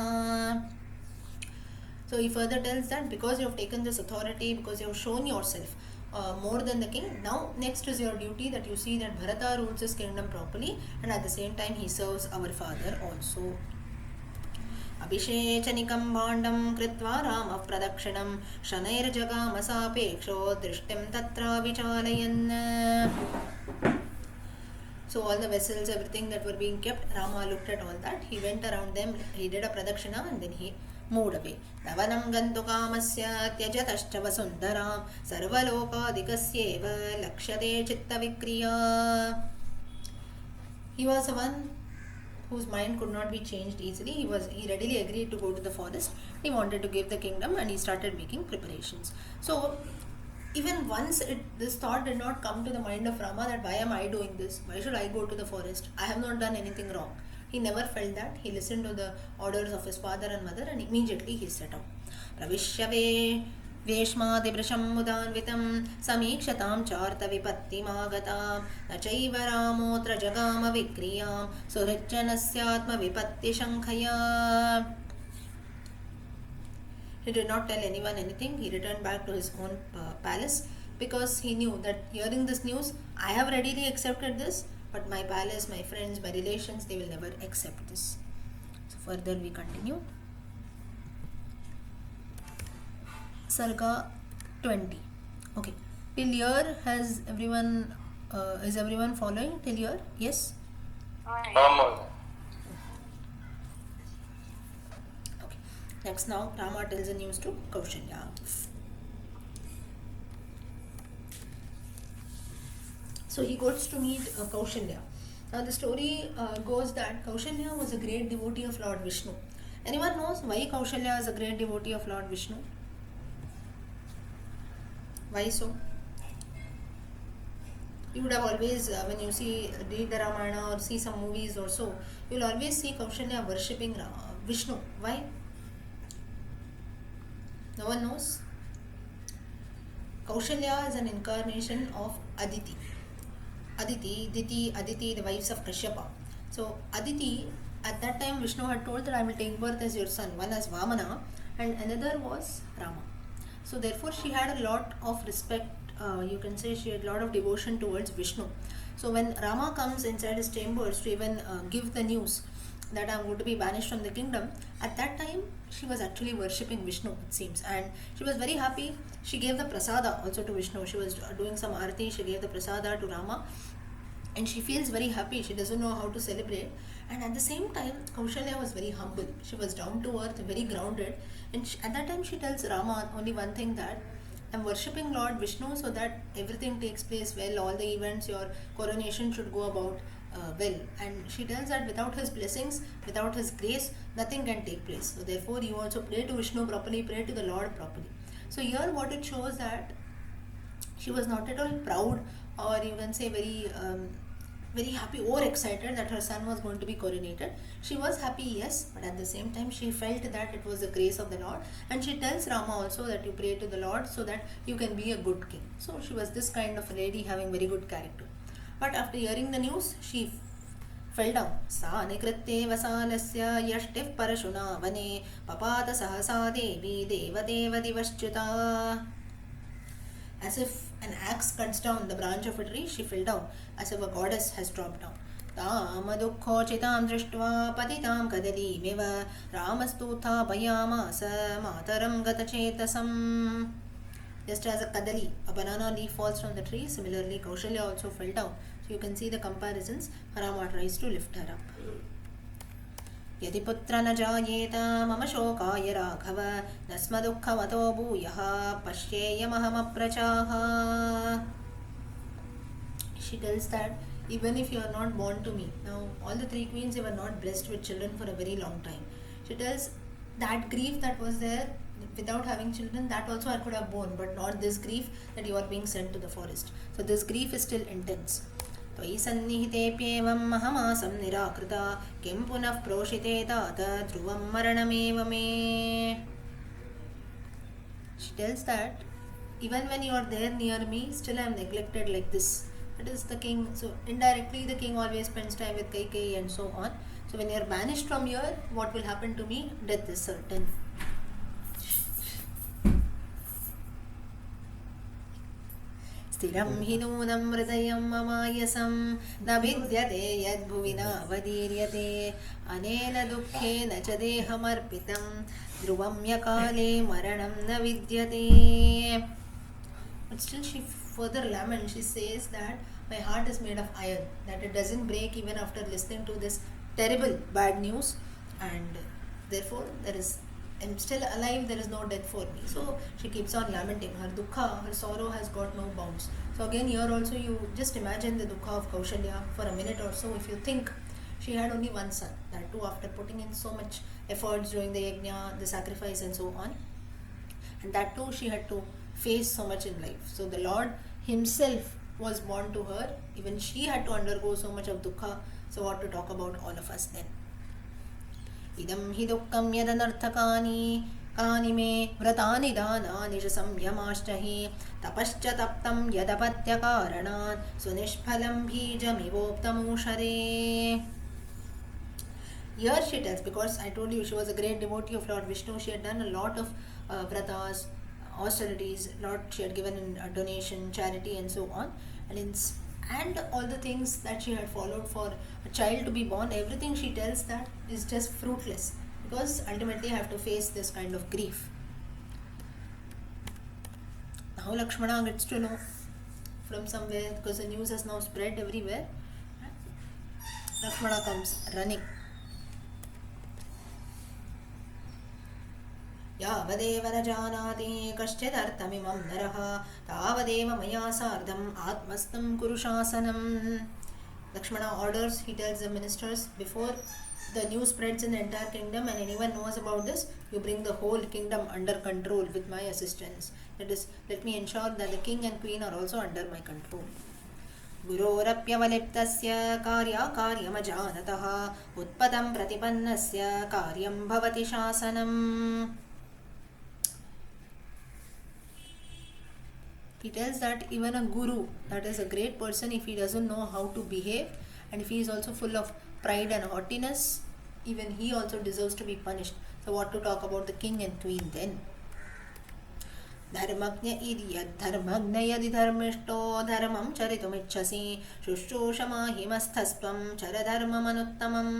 [SPEAKER 1] So he further tells that because you have taken this authority, because you have shown yourself more than the king, now next is your duty that you see that Bharata rules his kingdom properly and at the same time he serves our father also. अभिषेचनिकं भाण्डं कृत्वा रामः प्रदक्षिणं शनैर्जगाम सापेक्षो दृष्टिं तत्र विचालयन्. So all the vessels, everything that were being kept, Rama looked at all that. He went around them, he did a pradakshina and then he moved away. नवनं गन्तुकामस्य त्यजतश्च वसुन्धरां सर्वलोकाधिकस्येव लक्ष्यते चित्तविक्रिया. He was the one whose mind could not be changed easily. He readily agreed to go to the forest. He wanted to give the kingdom and he started making preparations. So even once this thought did not come to the mind of Rama that why am I doing this? Why should I go to the forest? I have not done anything wrong. He never felt that. He listened to the orders of his father and mother and immediately he set out. Pravishya वेश्मादिवृशं मुदान्वितं समीक्षतां चार्तविपत्तिमागतां न चैव रामोऽत्र जगाम विक्रियां सुहृज्जनस्यात्मविपत्तिशङ्खया. He did not tell anyone anything. He returned back to his own palace because he knew that hearing this news, I have readily accepted this, but my palace, my friends, my relations, they will never accept this. So further we continue. Sarga 20. Okay. Till here is everyone following till here? Yes? Okay. Next now Rama tells the news to Kaushalya. So he goes to meet Kaushalya. Now the story goes that Kaushalya was a great devotee of Lord Vishnu. Anyone knows why Kaushalya is a great devotee of Lord Vishnu? Why so? You would have always, when you read the Ramayana or see some movies or so, you will always see Kaushalya worshipping Vishnu. Why? No one knows? Kaushalya is an incarnation of Aditi. Aditi, the wives of Kashyapa. So Aditi, at that time Vishnu had told that I will take birth as your son, one as Vamana and another was Rama. So therefore she had a lot of respect, you can say she had a lot of devotion towards Vishnu. So when Rama comes inside his chambers to even give the news that I am going to be banished from the kingdom, at that time she was actually worshipping Vishnu, it seems, and she was very happy. She gave the prasada also to Vishnu. She was doing some arati, she gave the prasada to Rama and she feels very happy. She doesn't know how to celebrate, and at the same time Kaushalya was very humble. She was down to earth, very grounded, and at that time she tells Rama only one thing, that I am worshipping Lord Vishnu so that everything takes place well, all the events, your coronation should go about well, and she tells that without his blessings, without his grace, nothing can take place. So therefore you also pray to Vishnu properly, pray to the Lord properly. So here what it shows that she was not at all proud, or you can say very happy or excited that her son was going to be coronated. She was happy, yes, but at the same time she felt that it was the grace of the Lord, and she tells Rama also that you pray to the Lord so that you can be a good king. So she was this kind of lady having very good character. But after hearing the news, she fell down. Sa nikritte vasalasya yashtif parashuna vane papata sahasa devi devadeva divashchuta. As if an axe cuts down the branch of a tree, she fell down, as if a goddess has dropped down. ताम दुःखोचितां दृष्ट्वा पतितां कदलीमिव रामस्तूथापयामास मातरं गतचेतसम्. Just as a kadali, a banana leaf falls from the tree, similarly Kaushalya also fell down. So you can see the comparisons. Rama tries to lift her up. यदि पुत्र न जायेत मम शोकाय राघव न स्म दुःखमतो भूयः पश्येयमहमप्रचाः. She tells that even if you are not born to me, now all the three queens, they were not blessed with children for a very long time. She tells that grief that was there without having children, that also I could have borne, but not this grief that you are being sent to the forest. So this grief is still intense. त्वयि सन्निहितेऽप्येवं महमासं निराकृता किं पुनः प्रोषिते तात ध्रुवं मरणमेव मे. She tells that even when you are there near me, still I am neglected like this. That is the king. So indirectly the king always spends time with Kaikeyi and so on. So when you are banished from here, what will happen to me? Death is certain. स्थिरं हि नूनं हृदयं ममायसं न भिद्यते यद्भुवि नावदीर्यते अनेन दुःखेन च देहमर्पितं ध्रुवं यकाले मरणं न विद्यते. But still she further laments. She says that my heart is made of iron, that it doesn't break even after listening to this terrible bad news, and therefore I'm still alive, there is no death for me. So she keeps on lamenting. Her dukkha, her sorrow has got no bounds. So again here also you just imagine the dukkha of Kaushalya for a minute or so. If you think she had only one son, that too after putting in so much efforts during the yajna, the sacrifice and so on, and that too she had to face so much in life. So the Lord himself was born to her. Even she had to undergo so much of dukkha. So what to talk about all of us then? इदं हि दुःखं यदनर्थकानि कानि मे व्रतानि दानानि च संयमाश्च हि तपश्च तप्तं यदपत्यकारणात् सुनिष्फलं बीजमिवोक्तमूषरे. Here she tells, because I told you she was a great devotee of Lord Vishnu, she had done a lot of vratas, austerities, she had given in donation, charity and so on, and all the things that she had followed for a child to be born, everything she tells that is just fruitless, because ultimately I have to face this kind of grief. Now Lakshmana gets to know from somewhere, because the news has now spread everywhere. Lakshmana comes running. यावदेव न जानाति कश्चिदर्थमिमं नरः तावदेव मया सार्धम् आत्मस्थं कुरु शासनम्. Lakshmana orders, he tells the ministers, before the news spreads in the entire kingdom and anyone knows about this, you bring the whole kingdom under control with my assistance. That is, let me ensure that the king and queen are also under my control. गुरोरप्यवलिप्तस्य कार्याकार्यमजानतः उत्पदं प्रतिपन्नस्य कार्यं भवति शासनम्. He tells that even a guru, that is a great person, if he doesn't know how to behave and if he is also full of pride and haughtiness, even he also deserves to be punished. So what to talk about the king and queen then? धर्मज्ञ धर्मज्ञ यदि धर्मिष्ठो धर्मं चरितुमिच्छसि शुश्रूषमाहिमस्थस्त्वं चरधर्ममनुत्तमम्.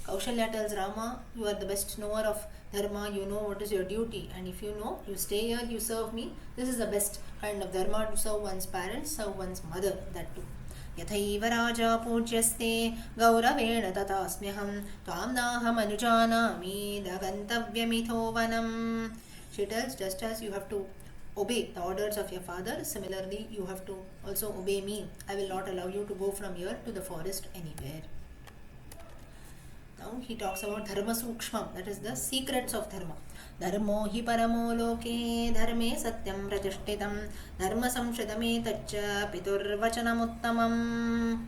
[SPEAKER 1] Kaushalya tells Rama, you are the best knower of dharma, you know what is your duty, and if you know, you stay here, you serve me. This is the best kind of dharma, to serve one's parents, serve one's mother, that too. यथैव राजा पूज्यस्ते गौरवेण तथास्म्यहं त्वां नाहमनुजानामि न गन्तव्यमिथो वनम्. She tells, just as you have to obey the orders of your father, similarly you have to also obey me. I will not allow you to go from here to the forest anywhere. Now he talks about dharma sukshmam, that is the secrets of dharma. Dharmo hi paramo loke dharme satyam pratishtitam dharma samshridame taccha pitur vachanam uttamam.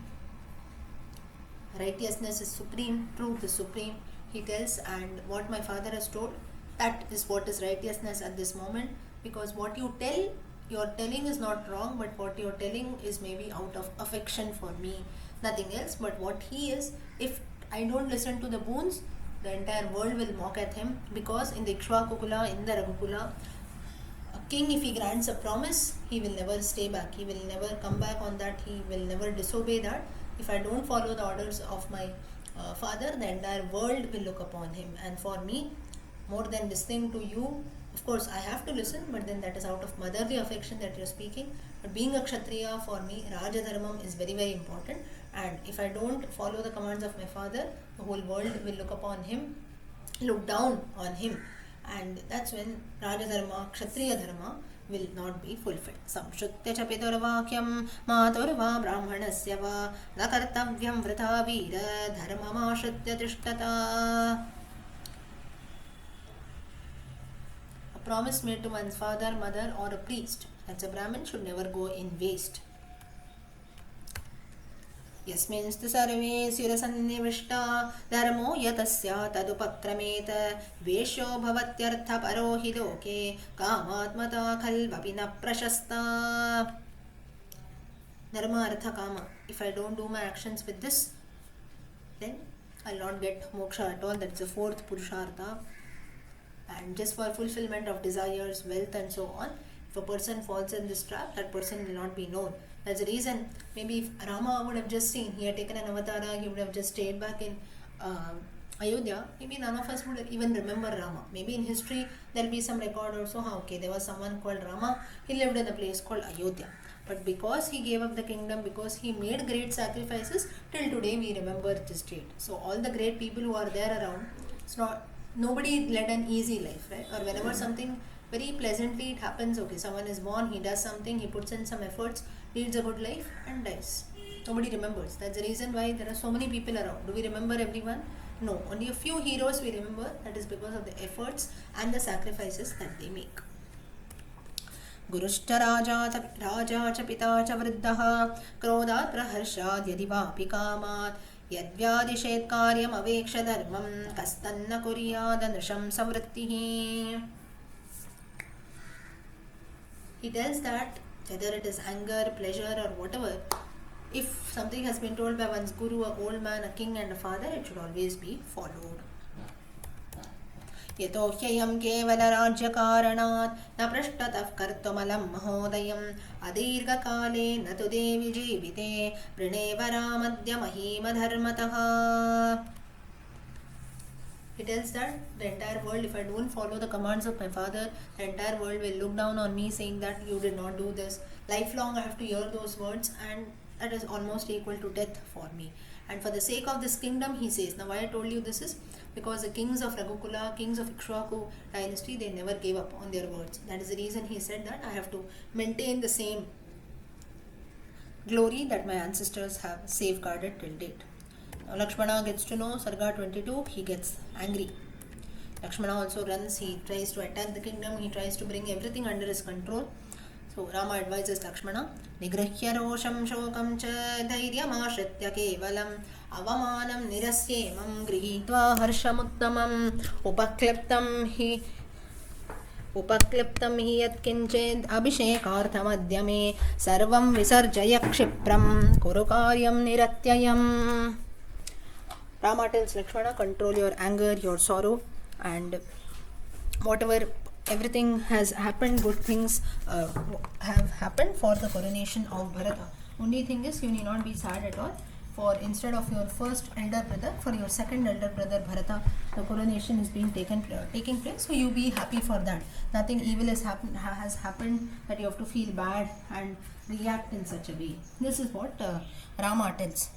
[SPEAKER 1] Righteousness is supreme, truth is supreme, he tells, and what my father has told, that is what is righteousness at this moment, because what you tell, your telling is not wrong, but what you're telling is maybe out of affection for me, nothing else. But what he is, if I don't listen to the boons, the entire world will mock at him, because in the Ikshvakukula, in the Raghukula, a king, if he grants a promise, he will never stay back, he will never come back on that, he will never disobey that. If I don't follow the orders of my father, the entire world will look upon him. And for me, more than listening to you, of course I have to listen, but then that is out of motherly affection that you're speaking. But being a Kshatriya, for me, Raja Dharmam is very, very important. And if I don't follow the commands of my father, the whole world will look upon him, look down on him. And that's when Raja Dharma, Kshatriya Dharma will not be fulfilled. Samshrutya cha piturvakyam maturva brahmanasya va na kartavyam vrita veera dharmamashritya tishtata. A promise made to one's father, mother or a priest, that's a Brahmin, should never go in waste. यस्मिंस्तु सर्वे शिरसन्निविष्टा धर्मो यतस्य तदुपक्रमेत वेश्यो भवत्यर्थपरो हि लोके कामात्मता खल्वपि न प्रशस्ता. Dharma, Artha, Kama. If I don't do my actions with this, then I'll not get moksha at all. That's the fourth Purushartha. And just for fulfillment of desires, wealth and so on, if a person falls in this trap, that person will not be known. That's the reason, maybe if Rama would have just seen, he had taken an avatara, he would have just stayed back in Ayodhya, maybe none of us would even remember Rama. Maybe in history, there will be some record also, okay, there was someone called Rama, he lived in a place called Ayodhya. But because he gave up the kingdom, because he made great sacrifices, till today we remember this date. So all the great people who are there around, it's not, nobody led an easy life, right? Or whenever something very pleasantly it happens, okay, someone is born, he does something, he puts in some efforts, leads a good life and dies. Nobody remembers. That's the reason why there are so many people around. Do we remember everyone? No. Only a few heroes we remember. That is because of the efforts and the sacrifices that they make. गुरुश्च राजा च पिता च वृद्धः क्रोधात् प्रहर्षात् यदि वापि कामात् यद्व्यादिशेत् कार्यम् अवेक्ष धर्मं कस्तन्न कुर्याद नृशंसवृत्तिः. He tells that whether it is anger, pleasure or whatever, if something has been told by one's guru, a old man, a king and a father, it should always be followed. यतो ह्ययं केवलराज्यकारणात् न पृष्ठतः कर्तुमलं महोदयम् अदीर्घकाले न तु देवि जीविते वृणेवरामद्य महीमधर्मतः. He tells that the entire world, if I don't follow the commands of my father, the entire world will look down on me saying that you did not do this. Lifelong I have to hear those words, and that is almost equal to death for me. And for the sake of this kingdom, he says, now why I told you this is because the kings of Raghukula, kings of Ikshvaku dynasty, they never gave up on their words. That is the reason he said that I have to maintain the same glory that my ancestors have safeguarded till date. Now Lakshmana gets to know Sarga 22, he gets angry. Lakshmana also runs, he tries to attack the kingdom, he tries to bring everything under his control. So Rama advises Lakshmana, Nigrihya rosham shokam cha dhairyamashritya kevalam avamanam nirasyemam grihitva harshamuttamam upakliptam hi yatkinched abhishekaarthamadya me sarvam visarjaya kshipram kuru karyam niratyayam. Rama tells Lakshmana, control your anger, your sorrow, and whatever, everything has happened, good things have happened for the coronation of Bharata. Only thing is, you need not be sad at all. For instead of your first elder brother, for your second elder brother Bharata, the coronation is being taking place. So you be happy for that. Nothing evil has happened that you have to feel bad and react in such a way. This is what Rama tells.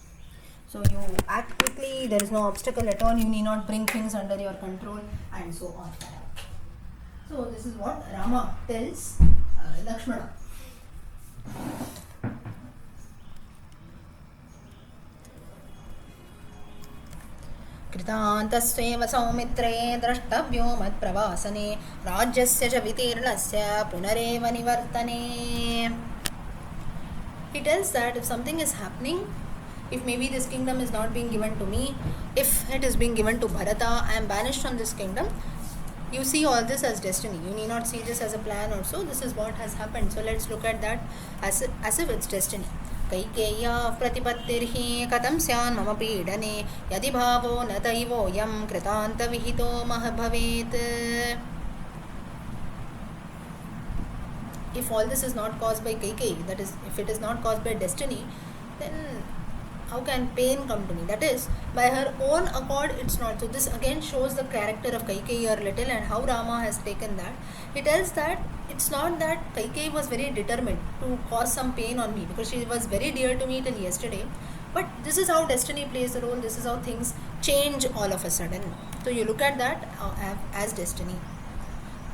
[SPEAKER 1] So you act quickly, there is no obstacle at all, you need not bring things under your control and so on. So this is what Rama tells Lakshmana. कृतान्तस्वेव सौमित्रे द्रष्टव्यो मत्प्रवासने राज्यस्य च वितीर्णस्य पुनरेव निवर्तने. He tells that if something is happening, if maybe this kingdom is not being given to me, if it is being given to Bharata, I am banished from this kingdom. You see all this as destiny. You need not see this as a plan also. This is what has happened. So let's look at that as if it's destiny. कैकेय्या प्रतिपत्तिर्हि कथं स्यान् मम पीडने यदि भावो न दैवोऽयं कृतान्तविहितो मह भवेत्. If all this is not caused by Kaikeyi, that is, if it is not caused by destiny, then how can pain come to me? That is, by her own accord, it's not. So this again shows the character of Kaikeyi a little and how Rama has taken that. He tells that it's not that Kaikeyi was very determined to cause some pain on me because she was very dear to me till yesterday. But this is how destiny plays a role. This is how things change all of a sudden. So you look at that as destiny.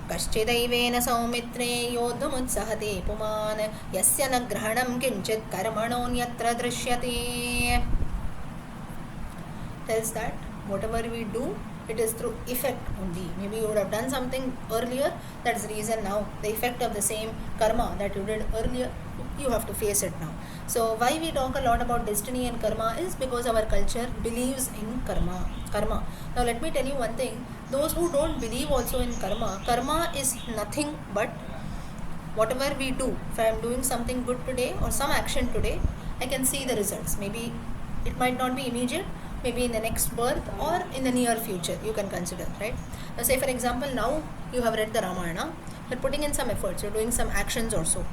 [SPEAKER 1] कश्चिदैवेन सौमित्रे योद्धुमुत्सहते पुमान् यस्य न ग्रहणं किञ्चित् कर्मणोऽन्यत्र दृश्यते. Tells that whatever we do, it is through effect only. Maybe you would have done something earlier, that's the reason now the effect of the same karma that you did earlier, you have to face it now. So why we talk a lot about destiny and karma is because our culture believes in karma. Now let me tell you one thing, those who don't believe also in karma is nothing but whatever we do. If I am doing something good today or some action today, I can see the results. Maybe it might not be immediate, maybe in the next birth or in the near future, you can consider, right? Now say for example, now you have read the Ramayana, you're putting in some efforts, you're doing some actions also.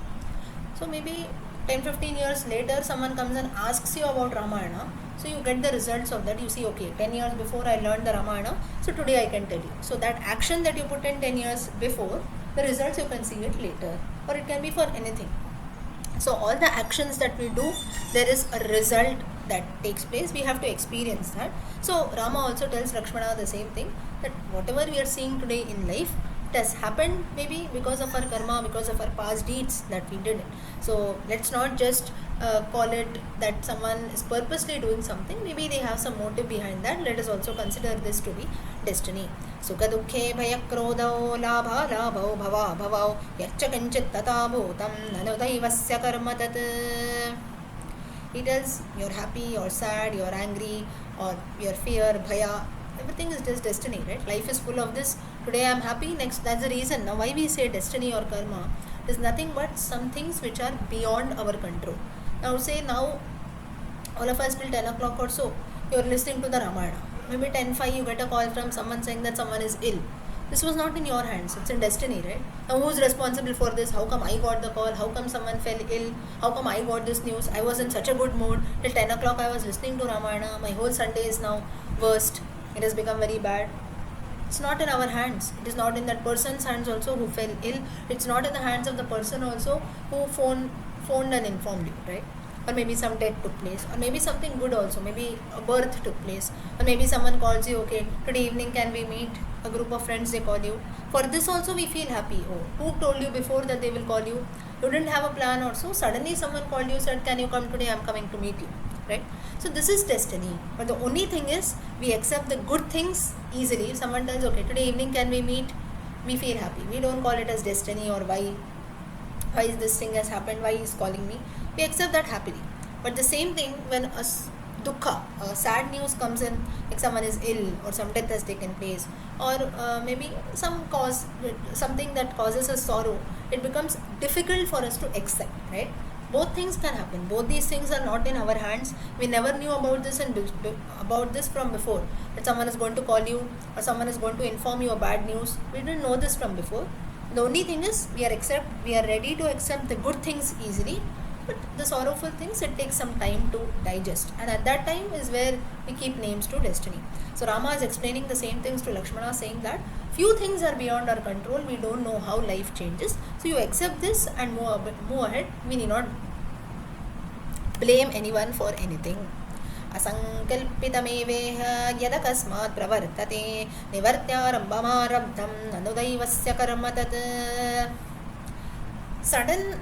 [SPEAKER 1] So maybe 10-15 years later, someone comes and asks you about Ramayana. So you get the results of that. You see, okay, 10 years before I learned the Ramayana, so today I can tell you. So that action that you put in 10 years before, the results you can see it later. Or it can be for anything. So all the actions that we do, there is a result that takes place. We have to experience that. So Rama also tells Lakshmana the same thing, that whatever we are seeing today in life, it has happened maybe because of our karma, because of our past deeds that we did. So let's not just call it that someone is purposely doing something. Maybe they have some motive behind that. Let us also consider this to be destiny. Sukha dukhe bhaya krodho labha labho bhava bhavao yaccha kanchit tata bhutam nanu daivasya karma tat. It tells you're happy, you're sad, you're angry, or you're fear, bhaya. Everything is just destiny, right? Life is full of this. Today I'm happy, next, that's the reason. Now why we say destiny or karma is nothing but some things which are beyond our control. Now say now all of us till 10 o'clock or so, you're listening to the Ramayana. Maybe 10:05 you get a call from someone saying that someone is ill. This was not in your hands, it's in destiny, right? Now who's responsible for this? How come I got the call? How come someone fell ill? How come I got this news? I was in such a good mood. Till 10 o'clock I was listening to Ramayana. My whole Sunday is now worst. It has become very bad. It's not in our hands. It is not in that person's hands also who fell ill. It's not in the hands of the person also who phoned and informed you, right? Or maybe some death took place, or maybe something good also, maybe a birth took place, or maybe someone calls you, okay, today evening can we meet? A group of friends, they call you. For this also we feel happy. Oh, who told you before that they will call you? You didn't have a plan or so. Suddenly someone called you, said, can you come today? I'm coming to meet you, right? So this is destiny. But the only thing is, we accept the good things easily. If someone tells, okay, today evening can we meet? We feel happy. We don't call it as destiny or why is this thing has happened, why is calling me. We accept that happily. But the same thing when a dukkha, sad news comes in, like someone is ill or some death has taken place, or maybe some cause, something that causes us sorrow, it becomes difficult for us to accept, right? Both things can happen. Both these things are not in our hands. We never knew about this about this from before. That someone is going to call you or someone is going to inform you of bad news. We didn't know this from before. The only thing is we are ready to accept the good things easily, but the sorrowful things, it takes some time to digest, and at that time is where we keep names to destiny. So Rama is explaining the same things to Lakshmana, saying that few things are beyond our control. We don't know how life changes, so you accept this and move ahead. We need not blame anyone for anything. असङ्कल्पितमेवेह यदकस्मात् प्रवर्तते निवर्त्यारम्भमारब्धं ननु दैवस्य कर्म तत्. sudden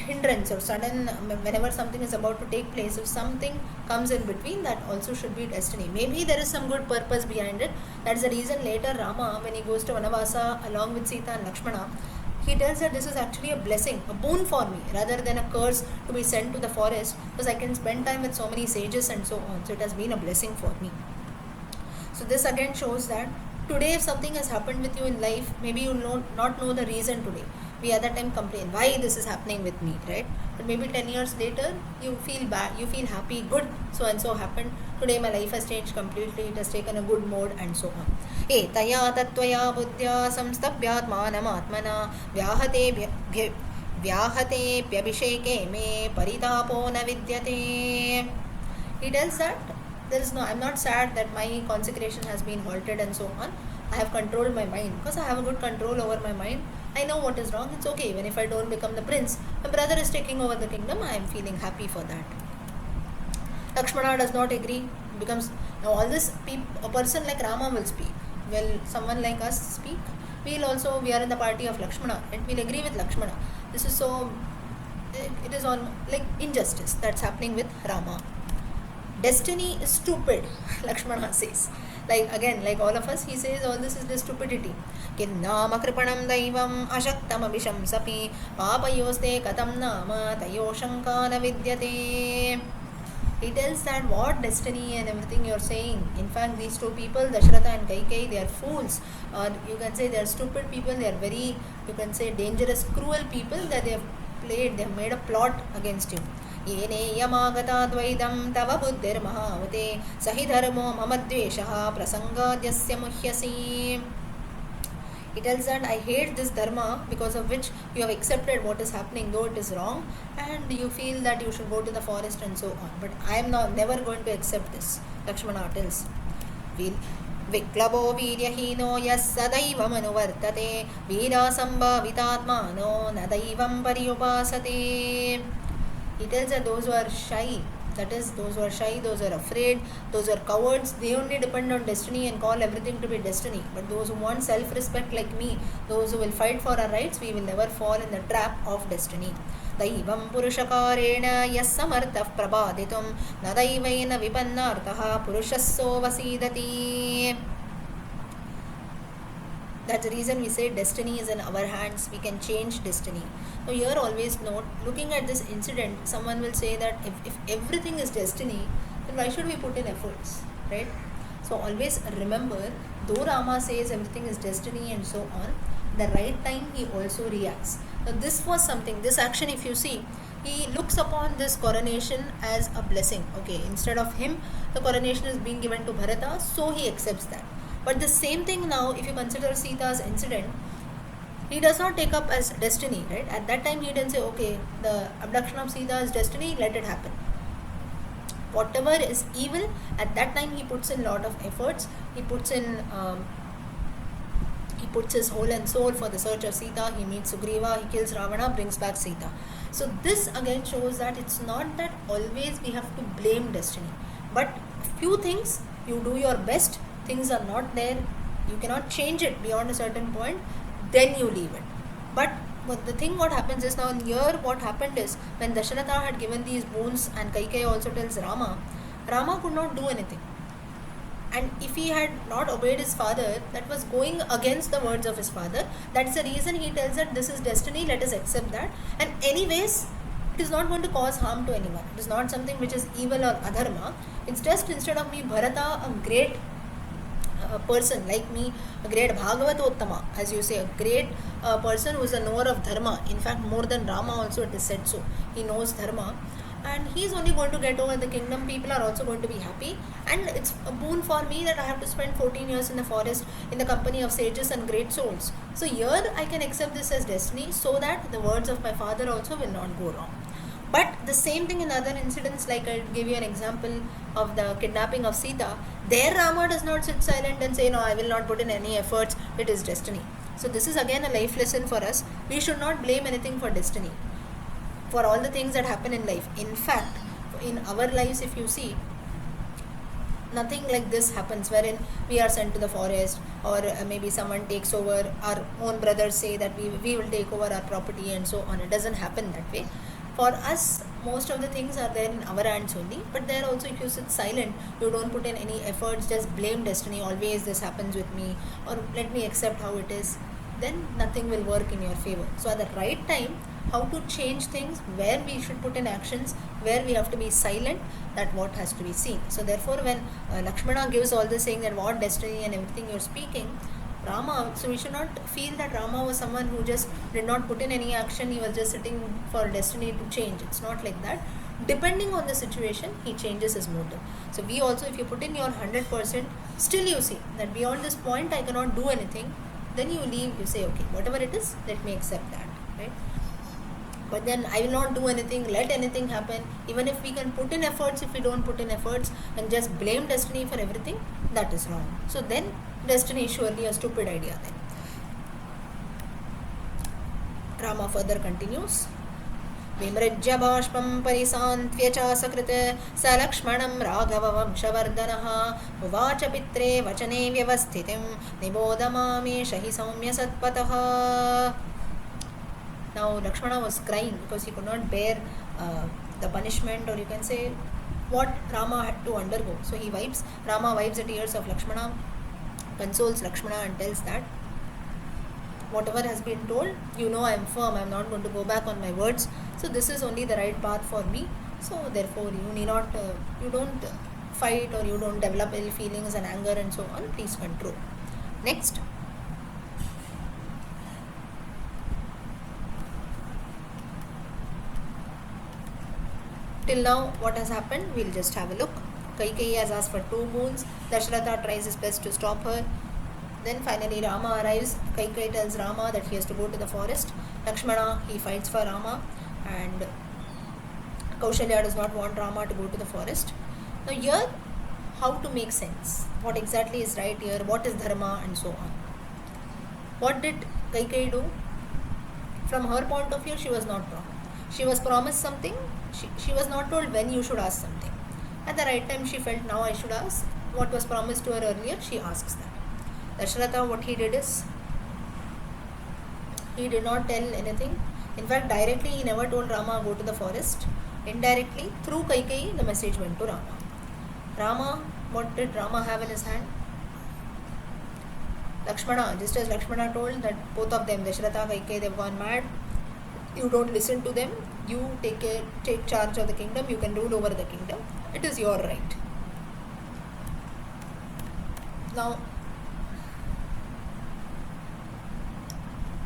[SPEAKER 1] hindrance or sudden, whenever something is about to take place, if something comes in between, that also should be destiny. Maybe there is some good purpose behind it. That's the reason later Rama, when he goes to Vanavasa along with Sita and Lakshmana, he tells that this is actually a blessing, a boon for me, rather than a curse to be sent to the forest, because I can spend time with so many sages and so on. So it has been a blessing for me. So this again shows that today if something has happened with you in life, maybe you not know the reason today. We at that time complain, why this is happening with me, right? But maybe 10 years later, you feel bad, you feel happy, good, so and so happened. Today my life has changed completely, it has taken a good mode and so on. Etaya tatvaya buddhya samstabhyatmanam vyahate vyahate pyabhisheke me paritapo na vidyate. He tells that there is no, I'm not sad that my consecration has been halted and so on. I have controlled my mind, because I have a good control over my mind. I know what is wrong. It's okay. Even if I don't become the prince, my brother is taking over the kingdom. I am feeling happy for that. Lakshmana does not agree. Becomes now all this. A person like Rama will speak. Will someone like us speak? We are in the party of Lakshmana, and we'll agree with Lakshmana. This is so. It is on like injustice that's happening with Rama. Destiny is stupid, Lakshmana says. Like all of us, he says all this is the stupidity. Kinnama kripanam daivam ashaktam abhisham sapi papayoste katam nama tayo shankana vidyate. He tells that what destiny and everything you're saying. In fact, these two people, Dasharatha and Kaikeyi, they are fools. Or you can say they are stupid people. They are very, you can say, dangerous, cruel people that they have made a plot against you. येनेयमागता द्वैदं तव बुद्धिर्महावते सहि धर्मो मम द्वेषः प्रसंगाद्यस्य मुह्यसि. He tells that I hate this dharma because of which you have accepted what is happening, though it is wrong, and you feel that you should go to the forest and so on. But I am never going to accept this, Lakshmana tells. विक्लवो वीर्यहीनो यः सदैवमनुवर्तते वीरासम्भावितात्मानो न दैवं पर्युपासते. He tells that those who are shy, that is, those who are shy, those who are afraid, those who are cowards, they only depend on destiny and call everything to be destiny. But those who want self-respect like me, those who will fight for our rights, we will never fall in the trap of destiny. Daivam purushakareena yas samartah prabhaditum na daivena vipannartah purushasso vasidati. That's the reason we say destiny is in our hands. We can change destiny. So here always note, looking at this incident, someone will say that if everything is destiny, then why should we put in efforts, right? So always remember, though Rama says everything is destiny and so on, the right time he also reacts. Now this was something, this action if you see, he looks upon this coronation as a blessing. Okay, instead of him, the coronation is being given to Bharata, so he accepts that. But the same thing now, if you consider Sita's incident, he does not take up as destiny, right? At that time, he didn't say, okay, the abduction of Sita is destiny, let it happen. Whatever is evil, at that time he puts in lot of efforts. He puts his whole and soul for the search of Sita. He meets Sugriva, he kills Ravana, brings back Sita. So this again shows that it's not that always we have to blame destiny. But few things, you do your best, things are not there, you cannot change it beyond a certain point, then you leave it. But the thing what happens is, now here what happened is, when Dasharatha had given these boons and Kaikeyi also tells Rama could not do anything. And if he had not obeyed his father, that was going against the words of his father. That's the reason he tells that this is destiny, let us accept that. And anyways, it is not going to cause harm to anyone. It is not something which is evil or adharma. It's just, instead of me, Bharata, a great person like me, a great Bhagavatottama, as you say, a great person who is a knower of dharma. In fact, more than Rama also it is said so. He knows dharma. And he is only going to get over the kingdom. People are also going to be happy. And it's a boon for me that I have to spend 14 years in the forest in the company of sages and great souls. So here I can accept this as destiny, so that the words of my father also will not go wrong. But the same thing in other incidents, like I gave you an example of the kidnapping of Sita. There Rama does not sit silent and say, no, I will not put in any efforts, it is destiny. So this is again a life lesson for us. We should not blame anything for destiny, for all the things that happen in life. In fact, in our lives, if you see, nothing like this happens wherein we are sent to the forest, or maybe someone takes over, our own brothers say that we will take over our property and so on. It doesn't happen that way. For us, most of the things are there in our hands only, but there also, if you sit silent, you don't put in any efforts, just blame destiny, always this happens with me, or let me accept how it is, then nothing will work in your favor. So at the right time, how to change things, where we should put in actions, where we have to be silent, that what has to be seen. So therefore, when Lakshmana gives all this, saying that what destiny and everything you're speaking, Rama, so we should not feel that Rama was someone who just did not put in any action, he was just sitting for destiny to change. It's not like that. Depending on the situation, he changes his motive. So we also, if you put in your 100%, still you see that beyond this point I cannot do anything, then you leave, you say, okay, whatever it is, let me accept that, right? But then I will not do anything, let anything happen. Even if we can put in efforts, if we don't put in efforts and just blame destiny for everything, that is wrong. So then destiny is surely a stupid idea then. Rama further continues. विमृज्य बाष्पं परिसान्त्व्य च सकृत् स लक्ष्मणं राघववंशवर्धनः उवाच पित्रे वचने व्यवस्थितिं निबोध मामेष हि सौम्य सत्पतः. Now Lakshmana was crying because he could not bear the punishment, or you can say what Rama had to undergo. So Rama wipes the tears of Lakshmana, consoles Lakshmana and tells that whatever has been told, I am firm, I am not going to go back on my words. So this is only the right path for me. So therefore you need not, you don't fight, or you don't develop ill feelings and anger and so on. Please control. Next. Till now, what has happened? We'll just have a look. Kaikeyi has asked for 2 boons. Dasharatha tries his best to stop her. Then finally Rama arrives. Kaikeyi tells Rama that he has to go to the forest. Lakshmana, he fights for Rama, and Kaushalya does not want Rama to go to the forest. Now here, how to make sense? What exactly is right here? What is dharma and so on? What did Kaikeyi do? From her point of view, she was not wrong. She was promised something. She was not told when you should ask something. At the right time, she felt now I should ask. What was promised to her earlier, she asks that. Dasharatha, what he did is, he did not tell anything. In fact, directly he never told Rama go to the forest. Indirectly, through Kaikeyi, the message went to Rama. Rama, what did Rama have in his hand? Lakshmana, just as Lakshmana told that both of them, Dasharatha, Kaikeyi, they've gone mad. You don't listen to them. You take charge of the kingdom. You can rule over the kingdom. It is your right. Now,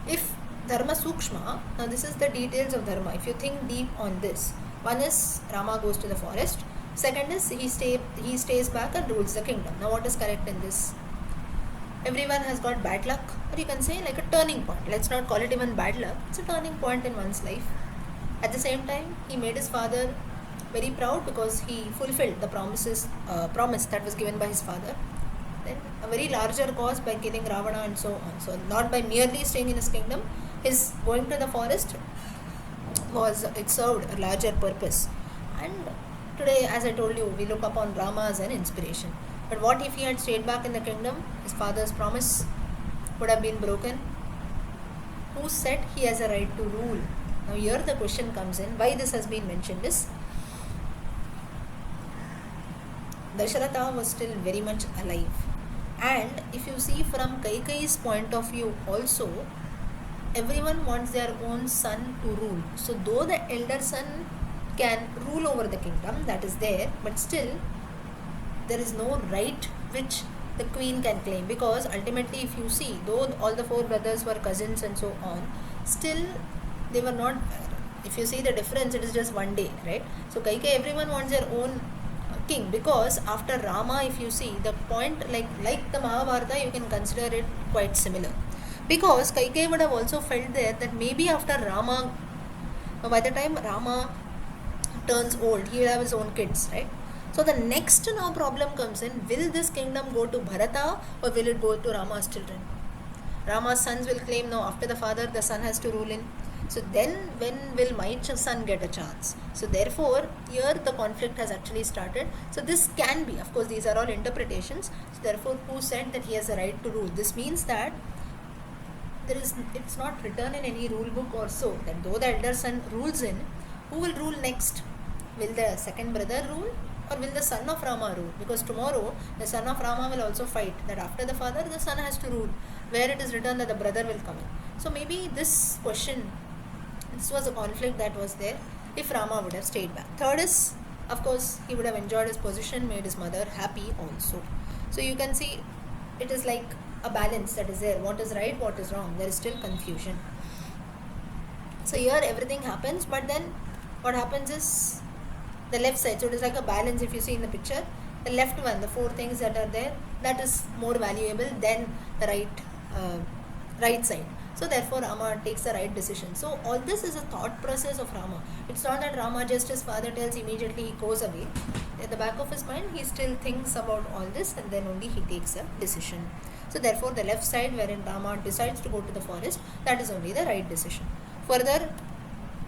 [SPEAKER 1] if dharma sukshma, now this is the details of dharma. If you think deep on this, one is Rama goes to the forest. Second is he stays back and rules the kingdom. Now what is correct in this? Everyone has got bad luck, or you can say like a turning point. Let's not call it even bad luck. It's a turning point in one's life. At the same time, he made his father very proud because he fulfilled the promise that was given by his father. Then a very larger cause by killing Ravana and so on. So not by merely staying in his kingdom, his going to the forest it served a larger purpose. And today, as I told you, we look upon Rama as an inspiration. But what if he had stayed back in the kingdom? His father's promise would have been broken. Who said he has a right to rule? Now here the question comes in, why this has been mentioned is, Dasharatha was still very much alive. And if you see from Kaikeyi's point of view also, everyone wants their own son to rule. So though the elder son can rule over the kingdom, that is there, but still there is no right which the queen can claim, because ultimately if you see, though all the 4 brothers were cousins and so on, still they were not, if you see the difference, it is just one day, right? So Kaikeyi, everyone wants their own king, because after Rama, if you see the point, like the Mahabharata, you can consider it quite similar, because Kaikeyi would have also felt there that maybe after Rama, by the time Rama turns old, he will have his own kids, right? So the next now problem comes in, will this kingdom go to Bharata or will it go to Rama's children? Rama's sons will claim, no, after the father, the son has to rule in. So then when will my son get a chance? So therefore here the conflict has actually started. So this can be, of course these are all interpretations, so therefore who said that he has a right to rule? This means that it's not written in any rule book or so that though the elder son rules in, who will rule next? Will the second brother rule, or will the son of Rama rule? Because tomorrow the son of Rama will also fight that after the father the son has to rule, where it is written that the brother will come in. So maybe this was a conflict that was there if Rama would have stayed back. Third is, of course, he would have enjoyed his position, made his mother happy also. So you can see it is like a balance that is there. What is right, what is wrong? There is still confusion. So here everything happens, but then what happens is the left side. So it is like a balance. If you see in the picture, the left one, the four things that are there, that is more valuable than the right side. So therefore Rama takes the right decision. So all this is a thought process of Rama. It's not that Rama just his father tells immediately he goes away. At the back of his mind he still thinks about all this and then only he takes a decision. So therefore the left side wherein Rama decides to go to the forest, that is only the right decision. Further,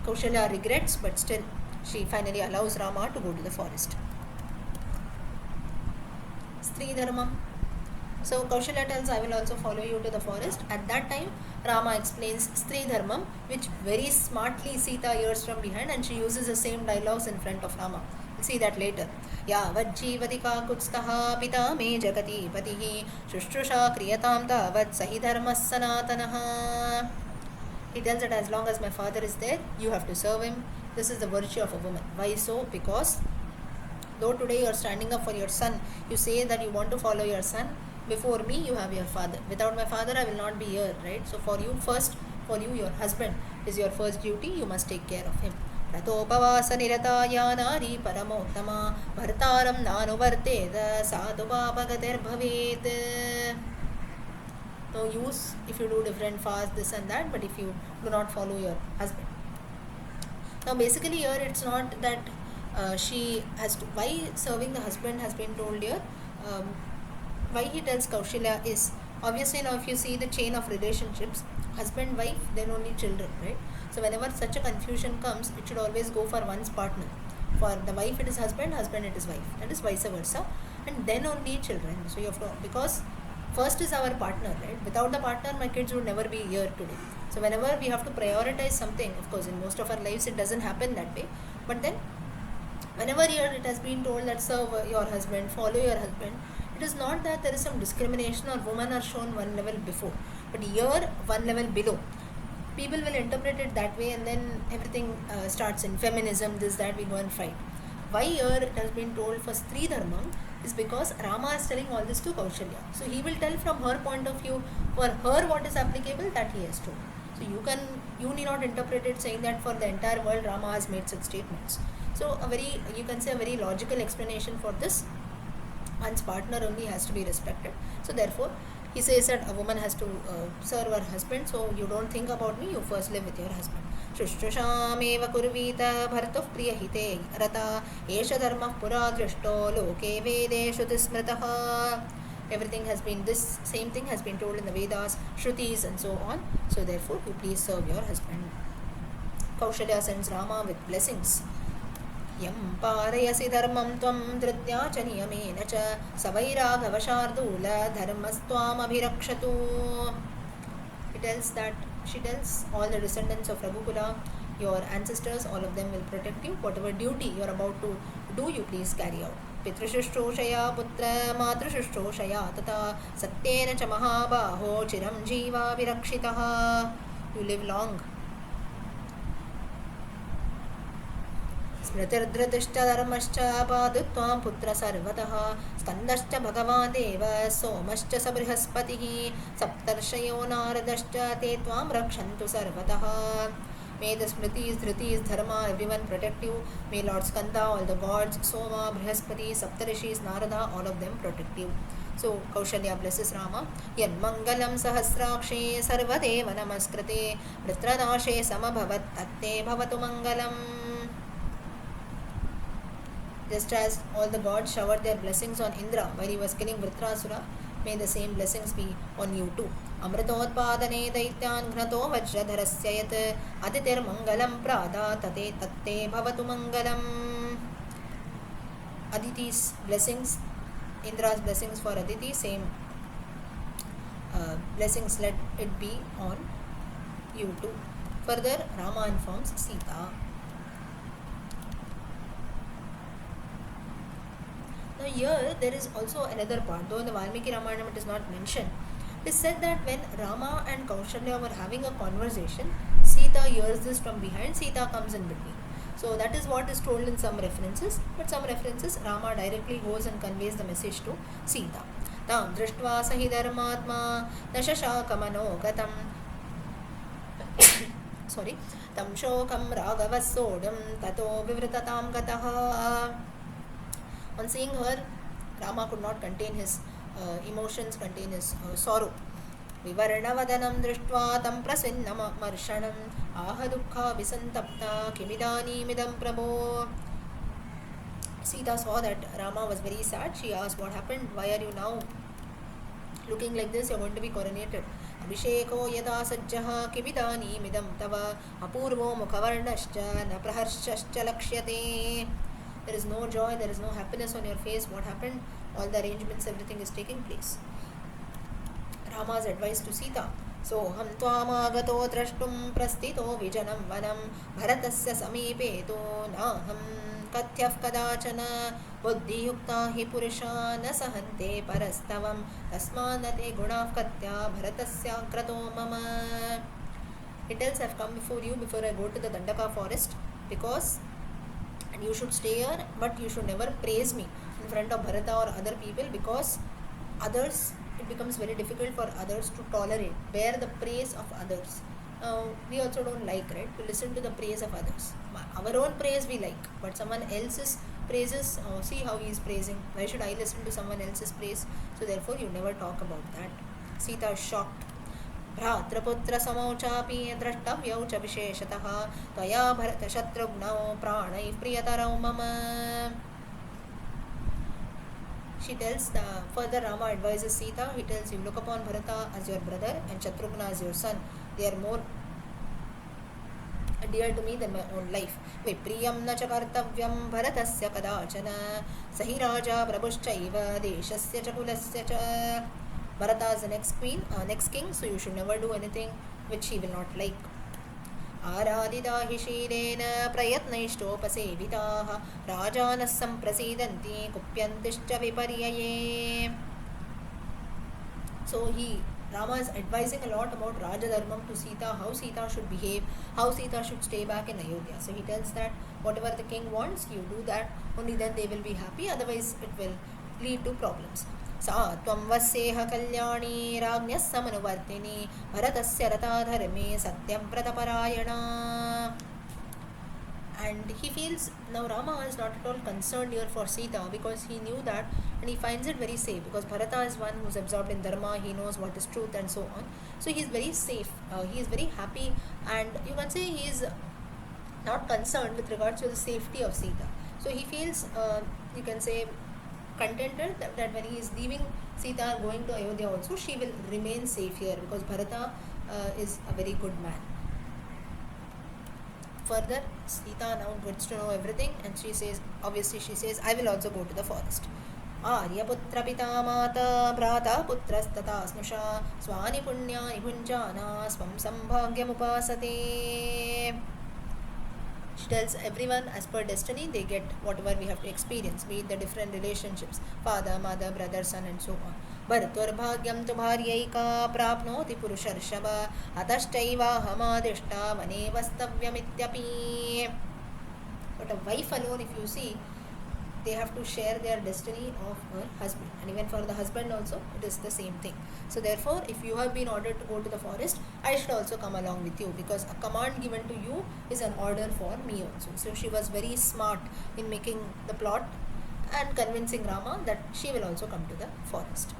[SPEAKER 1] Kaushalya regrets, but still she finally allows Rama to go to the forest. Stri Dharma. So Kaushalya tells, I will also follow you to the forest. At that time, Rama explains Stri Dharmam, which very smartly Sita hears from behind, and she uses the same dialogues in front of Rama. We'll see that later. Yavat jivadika kutstaha pita me jagati patihi shushrusha kriyatam tavat sahi dharmas sanatanaha. He tells that as long as my father is there, you have to serve him. This is the virtue of a woman. Why so? Because though today you are standing up for your son, you say that you want to follow your son. Before me, you have your father. Without my father, I will not be here, right? So for you first, for you, your husband is your first duty. You must take care of him. Ratopavasa nirataya nari paramottama bhartaram nanuvarteda sadhupapagatir bhavet. No use if you do different fasts, this and that, but if you do not follow your husband. Now basically here it's not that she has to, why serving the husband has been told here. Why he tells Kaushalya is, obviously now if you see the chain of relationships, husband, wife, then only children, right? So whenever such a confusion comes, it should always go for one's partner. For the wife it is husband, husband it is wife. That is vice versa. And then only children. So you have to, because first is our partner, right? Without the partner, my kids would never be here today. So whenever we have to prioritize something, of course in most of our lives it doesn't happen that way. But then whenever here it has been told that serve your husband, follow your husband, it is not that there is some discrimination or women are shown one level before, but here one level below. People will interpret it that way and then everything starts in feminism, this, that, we go and fight. Why here it has been told for Stri Dharmam is because Rama is telling all this to Kaushalya. So he will tell from her point of view, for her what is applicable, that he has told. So you need not interpret it saying that for the entire world Rama has made such statements. So you can say a very logical explanation for this. One's partner only has to be respected. So therefore he says that a woman has to serve her husband. So you don't think about me, you first live with your husband. Shushtrushamev kurvita bhartuf priyahite rata esha dharmah pura drishto loke vedeshu tismrataha. Everything has been, this same thing has been told in the Vedas, Shrutis and so on. So therefore you please serve your husband. Kaushalya sends Rama with blessings. यं पारयसि धर्मं त्वं धृत्या च नियमेन च सवैराघवशार्दूल धर्मस्त्वामभिरक्षतु. She tells all the descendants of Raghukula, your ancestors, all of them will protect you. Whatever duty you are about to do, you please carry out. Pitrushushtroshaya putra matrushustroshaya tata satyena cha mahabaho chiram jiva virakshitaha. You live long. स्मृतिर्धृतिश्च धर्मश्च पादुत्वां पुत्र सर्वतः स्कन्दश्च भगवान् देव सोमश्च स बृहस्पतिः सप्तर्षयो नारदश्च ते त्वां रक्षन्तु सर्वतः. May the Smritis, Dhritis, Dharma, everyone protect you. May Lord Skanda, all the gods, Soma, Brihaspati, Saptarishis, Narada, all of them protect you. So Kaushalya blesses Rama. Yan mangalam sahasrakshe sarvadeva namaskrate vritranashe samabhavat tatte bhavatu mangalam. Just as all the gods showered their blessings on Indra while he was killing Vritrasura, May the same blessings be on you too. Amritotpadane daityan ghnato vajradharasya yat aditir mangalam prada tate tatte bhavatu mangalam. Aditi's blessings, Indra's blessings for Aditi, same blessings let it be on you too. Further, Rama informs Sita. Now here there is also another part, though in the Valmiki Ramayanam it is not mentioned. It is said that when Rama and Kaushalya were having a conversation, Sita hears this from behind, Sita comes in between. So that is what is told in some references, but some references Rama directly goes and conveys the message to Sita. Tam drishtva sahi dharmatma nashashakamanogatam sorry tam shokam ragavassodam tato vivritatam gataha. On seeing her, Rama could not contain his emotions, contain his sorrow. Vivarnavadanam drishtva tam prasinnamarshanam aha dukkha visantapta kimidani midam prabho. Sita saw that Rama was very sad. She asked, what happened? Why are you now looking like this? You're going to be coronated. Abhisheko yada sajjaha kimidani midam tava apurvo mukhavarnascha na praharshascha lakshyate. There is no joy, there is no happiness on your face. What happened? All the arrangements, everything is taking place. Rama's advice to Sita. Soham tvamagato drashtum prastito vijanam vanam bharatasya samipeto naham kathyaf kadachana buddhiyukta hi purusha na sahante parastavam tasmanate gunav katya bharatasya krato mama. He tells, I have come before you before I go to the Dandaka forest, because and you should stay here, but you should never praise me in front of Bharata or other people, because others, it becomes very difficult for others to tolerate, bear the praise of others. We also don't like, right, to listen to the praise of others. Our own praise we like, but someone else's praises, see how he is praising. Why should I listen to someone else's praise? So therefore you never talk about that. Sita is shocked. भ्रातृपुत्र समौ चापि द्रष्टव्यौ च विशेषतः त्वया भरतशत्रुघ्नौ प्राणैः प्रियतरौ मम. She tells, further Rama advises Sita, he tells, you look upon Bharata as your brother and Shatrugna as your son. They are more dear to me than my own life. Vipriyam na cha kartavyam bharatasya kadachana sahi raja prabhushchaiva deshasya cha kulasya cha. Bharata is the next king, so you should never do anything which he will not like. Aradida hi shirena prayatnaishtopasevitāha rajanas samprasidanti kupyantischa viparyaye. So Rama is advising a lot about Raja Dharmam to Sita, how Sita should behave, how Sita should stay back in Ayodhya. So he tells that whatever the king wants, you do that, only then they will be happy, otherwise it will lead to problems. सा त्वं वस्येह कल्याणी राज्ञः समनुवर्तिनी भरतस्य रथाधर्मे सत्यं व्रतपरायणा. And he feels now Rama is not at all concerned here for Sita, because he knew that, and he finds it very safe, because Bharata is one who is absorbed in dharma, he knows what is truth and so on. So he is very safe, he is very happy, and you can say he is not concerned with regards to the safety of Sita. So he feels, you can say, contented that when he is leaving Sita going to Ayodhya also, she will remain safe here, because Bharata is a very good man. Further, Sita now gets to know everything, and she says, I will also go to the forest. Aryaputra pita mata brata putrastata snusha swani punyani bhunjana swam sambhagyam upasate. She tells everyone as per destiny they get whatever we have to experience, be it the different relationships, father, mother, brother, son and so on. Bharturabhagyam tu bharyaika prapnoti purusharshava atashchaiva hamadishta vane vastavyamittyapi. But a wife alone, if you see, they have to share their destiny of her husband, and even for the husband also it is the same thing. So therefore, if you have been ordered to go to the forest, I should also come along with you, because a command given to you is an order for me also. So she was very smart in making the plot and convincing Rama that she will also come to the forest.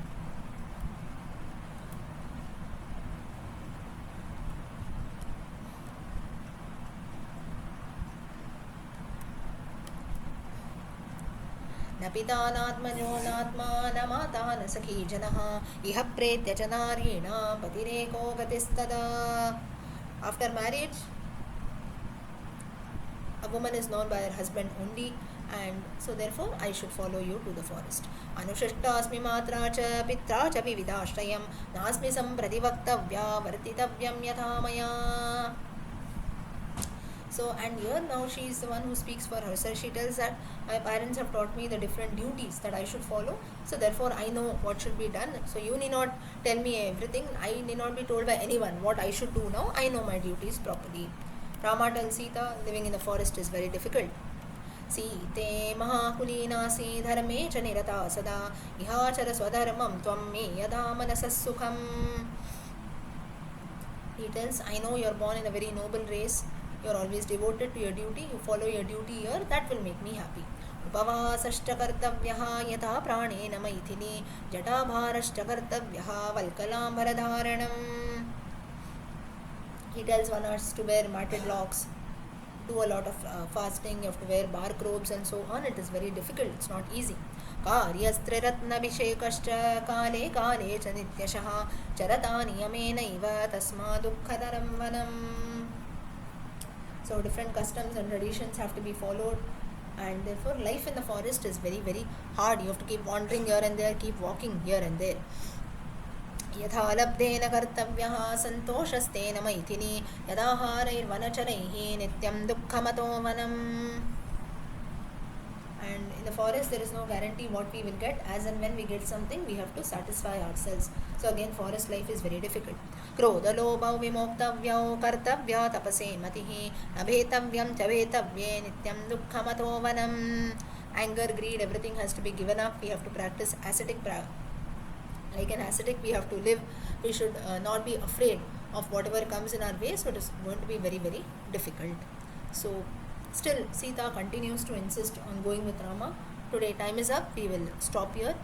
[SPEAKER 1] न पिता नात्मनो नात्मा न माता न सखी जनः इह प्रेत्य च नारीणां पतिरेको गतिस्तदा. After marriage, a woman is known by her husband only, and so therefore I should follow you to the forest. Anushishtasmi matra cha pitra cha vividashrayam nasmi samprativaktavya vartitavyam yatha maya. So, and here now she is the one who speaks for herself. She tells that my parents have taught me the different duties that I should follow, so therefore I know what should be done. So you need not tell me everything. I need not be told by anyone what I should do now. I know my duties properly. Rama tells Sita living in the forest is very difficult. सीते महाकुलीनासी धर्मे च निरता सदा इहाचर स्वधर्मं त्वं मे यदा मनसः सुखम्. He tells, I know you are born in a very noble race. You are always devoted to your duty. You follow your duty here. That will make me happy. उपवासश्च कर्तव्यः यथा प्राणेन मैथिली जटाभारश्च कर्तव्यः वल्कलाम्बरधारणम्. He tells one has to wear matted locks, do a lot of fasting, you have to wear bark robes and so on. It is very difficult, it's not easy. कार्यस्त्रिरत्नभिषेकश्च काले काले च नित्यशः चरता नियमेनैव तस्मादुःखतरं वनम्. So different customs and traditions have to be followed, and therefore life in the forest is very very hard. You have to keep wandering here and there, keep walking here and there. यथा लब्धेन कर्तव्यः सन्तोषस्तेन मैथिली यदाहारैर्वनचरैः नित्यं दुःखमतो वनम्. And in the forest there is no guarantee what we will get. As and when we get something, we have to satisfy ourselves. So again, forest life is very difficult. क्रोधलोभौ विमोक्तव्यौ कर्तव्या तपसे मतिः अभेतव्यं च वेतव्ये नित्यं दुःखमतो वनम्. Anger, greed, everything has to be given up. We have to practice ascetic like an ascetic. We have to live. We should not be afraid of whatever comes in our way. So it is going to be very very difficult. So still Sita continues to insist on going with Rama. Today time is up. We will stop here.